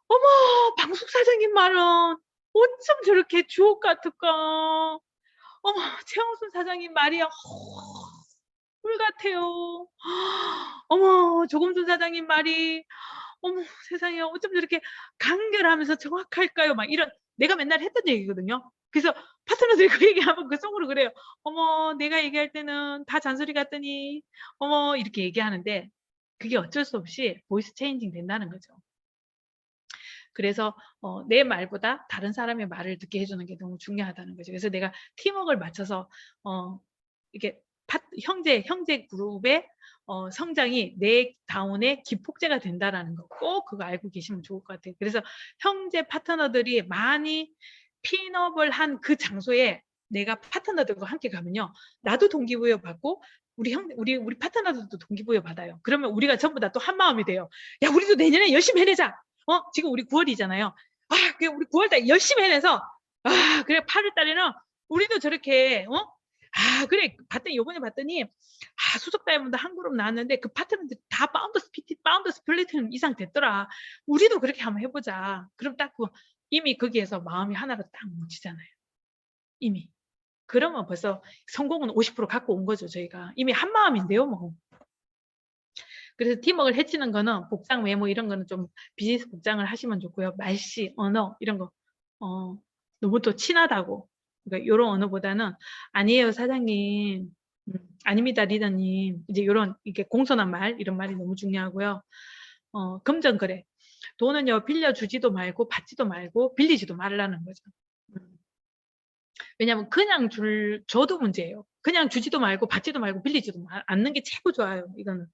어머 방숙 사장님 말은 어쩜 저렇게 주옥 같을까. 어머 최영순 사장님 말이야 꿀 같아요. 어머 조금순 사장님 말이 어머 세상에 어쩜 저렇게 간결하면서 정확할까요. 막 이런 내가 맨날 했던 얘기거든요. 그래서 파트너들이 그 얘기하면 그 속으로 그래요. 어머 내가 얘기할 때는 다 잔소리 같더니 어머 이렇게 얘기하는데 그게 어쩔 수 없이 보이스 체인징 된다는 거죠. 그래서 내 말보다 다른 사람의 말을 듣게 해주는 게 너무 중요하다는 거죠. 그래서 내가 팀워크를 맞춰서 이렇게 형제 그룹의 성장이 내 다운의 기폭제가 된다라는 거 꼭 그거 알고 계시면 좋을 것 같아요. 그래서 형제 파트너들이 많이 핀업을 한 그 장소에 내가 파트너들과 함께 가면요. 나도 동기부여 받고 우리 파트너들도 동기부여 받아요. 그러면 우리가 전부 다 또 한 마음이 돼요. 야, 우리도 내년에 열심히 해내자. 지금 우리 9월이잖아요. 그래 우리 9월달 열심히 해내서 그래 8월 달에는 우리도 저렇게 그래 요번에 봤더니 수석 다이아몬드 한 그룹 나왔는데 그 파트너들 다 파운더 스플릿 이상 됐더라. 우리도 그렇게 한번 해보자. 그럼 딱 이미 거기에서 마음이 하나로 딱 뭉치잖아요. 이미. 그러면 벌써 성공은 50% 갖고 온 거죠. 저희가 이미 한 마음인데요. 뭐. 그래서 팀워크를 해치는 거는 복장, 외모 이런 거는 좀 비즈니스 복장을 하시면 좋고요. 말씨, 언어 이런 거 너무 또 친하다고. 그러니까 요런 언어보다는 "아니에요 사장님." "아닙니다 리더님." 이제 요런 이렇게 공손한 말 이런 말이 너무 중요하고요. 금전거래. 돈은요 빌려주지도 말고 받지도 말고 빌리지도 말라는 거죠. 음. 왜냐하면 그냥 줘도 문제예요. 그냥 주지도 말고 받지도 말고 빌리지도 않는 게 최고 좋아요 이거는.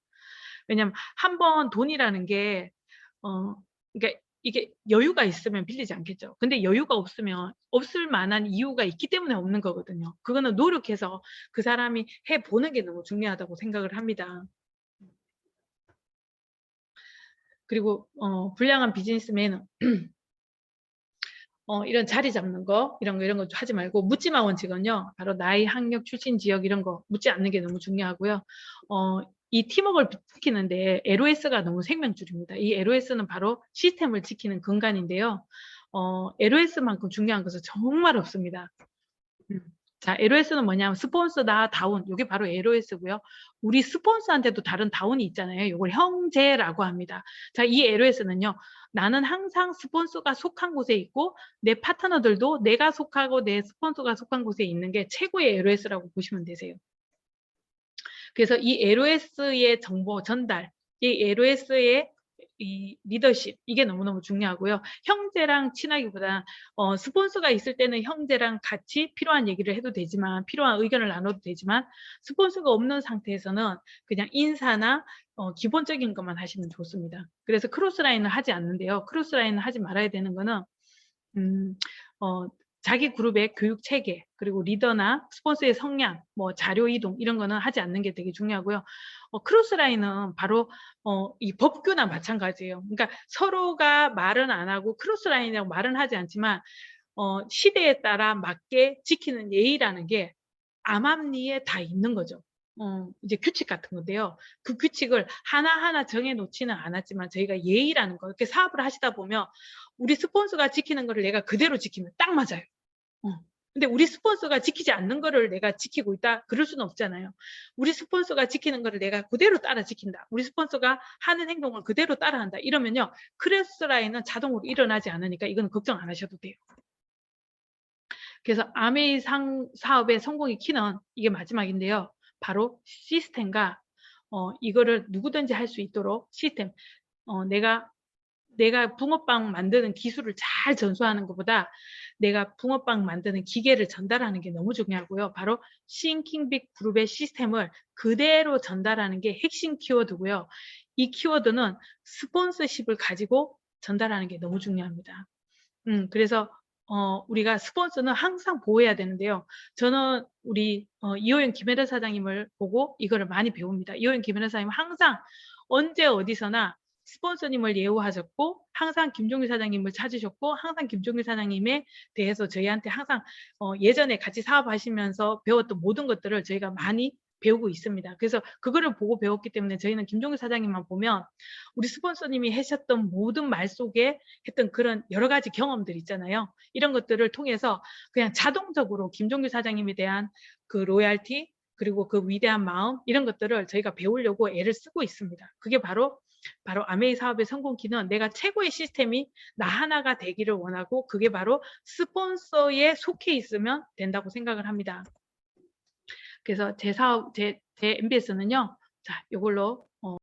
왜냐하면 한 번 돈이라는 게 그러니까 이게 여유가 있으면 빌리지 않겠죠. 근데 여유가 없으면 없을 만한 이유가 있기 때문에 없는 거거든요. 그거는 노력해서 그 사람이 해 보는 게 너무 중요하다고 생각을 합니다. 그리고 불량한 비즈니스맨은 이런 자리 잡는 거 이런 거 하지 말고 묻지마 원칙은요. 바로 나이, 학력, 출신 지역 이런 거 묻지 않는 게 너무 중요하고요. 이 팀워크를 지키는데 LOS가 너무 생명줄입니다. 이 LOS는 바로 시스템을 지키는 근간인데요. LOS만큼 중요한 것은 정말 없습니다. 자, LOS는 뭐냐면 스폰서다, 다운. 요게 바로 LOS고요. 우리 스폰서한테도 다른 다운이 있잖아요. 요걸 형제라고 합니다. 자, 이 LOS는요. 나는 항상 스폰서가 속한 곳에 있고 내 파트너들도 내가 속하고 내 스폰서가 속한 곳에 있는 게 최고의 LOS라고 보시면 되세요. 그래서 이 LOS의 정보 전달, 이 LOS의 이 리더십 이게 너무너무 중요하고요. 형제랑 친하기보다 스폰서가 있을 때는 형제랑 같이 필요한 얘기를 해도 되지만 필요한 의견을 나눠도 되지만 스폰서가 없는 상태에서는 그냥 인사나 기본적인 것만 하시면 좋습니다. 그래서 크로스라인을 하지 않는데요. 크로스라인을 하지 말아야 되는 거는 자기 그룹의 교육 체계 그리고 리더나 스폰서의 성향, 뭐 자료 이동 이런 거는 하지 않는 게 되게 중요하고요. 크로스라인은 바로 이 법규나 마찬가지예요. 그러니까 서로가 말은 안 하고 크로스라인이라고 말은 하지 않지만 시대에 따라 맞게 지키는 예의라는 게 암암리에 다 있는 거죠. 이제 규칙 같은 건데요. 그 규칙을 하나하나 정해 놓지는 않았지만 저희가 예의라는 거 이렇게 사업을 하시다 보면 우리 스폰서가 지키는 거를 내가 그대로 지키면 딱 맞아요. 근데 우리 스폰서가 지키지 않는 거를 내가 지키고 있다? 그럴 수는 없잖아요. 우리 스폰서가 지키는 거를 내가 그대로 따라 지킨다. 우리 스폰서가 하는 행동을 그대로 따라한다. 이러면요. 크로스라인은 자동으로 일어나지 않으니까 이건 걱정 안 하셔도 돼요. 그래서 아메이 사업의 성공의 키는 이게 마지막인데요. 바로 시스템과 이거를 누구든지 할 수 있도록 시스템. 내가 붕어빵 만드는 기술을 잘 전수하는 것보다 내가 붕어빵 만드는 기계를 전달하는 게 너무 중요하고요. 바로 싱킹빅 그룹의 시스템을 그대로 전달하는 게 핵심 키워드고요. 이 키워드는 스폰서십을 가지고 전달하는 게 너무 중요합니다. 그래서 우리가 스폰서는 항상 보호해야 되는데요. 저는 우리 이호연 김혜라 사장님을 보고 이거를 많이 배웁니다. 이호연 김혜라 사장님은 항상 언제 어디서나 스폰서님을 예우하셨고 항상 김종규 사장님을 찾으셨고 항상 김종규 사장님에 대해서 저희한테 항상 예전에 같이 사업하시면서 배웠던 모든 것들을 저희가 많이 배우고 있습니다. 그래서 그거를 보고 배웠기 때문에 저희는 김종규 사장님만 보면 우리 스폰서님이 하셨던 모든 말 속에 했던 그런 여러 가지 경험들 있잖아요. 이런 것들을 통해서 그냥 자동적으로 김종규 사장님에 대한 그 로얄티 그리고 그 위대한 마음 이런 것들을 저희가 배우려고 애를 쓰고 있습니다. 그게 바로 아메이 사업의 성공키는 내가 최고의 시스템이 나 하나가 되기를 원하고 그게 바로 스폰서에 속해 있으면 된다고 생각을 합니다. 그래서 제 사업, 제 MBS는요. 자, 이걸로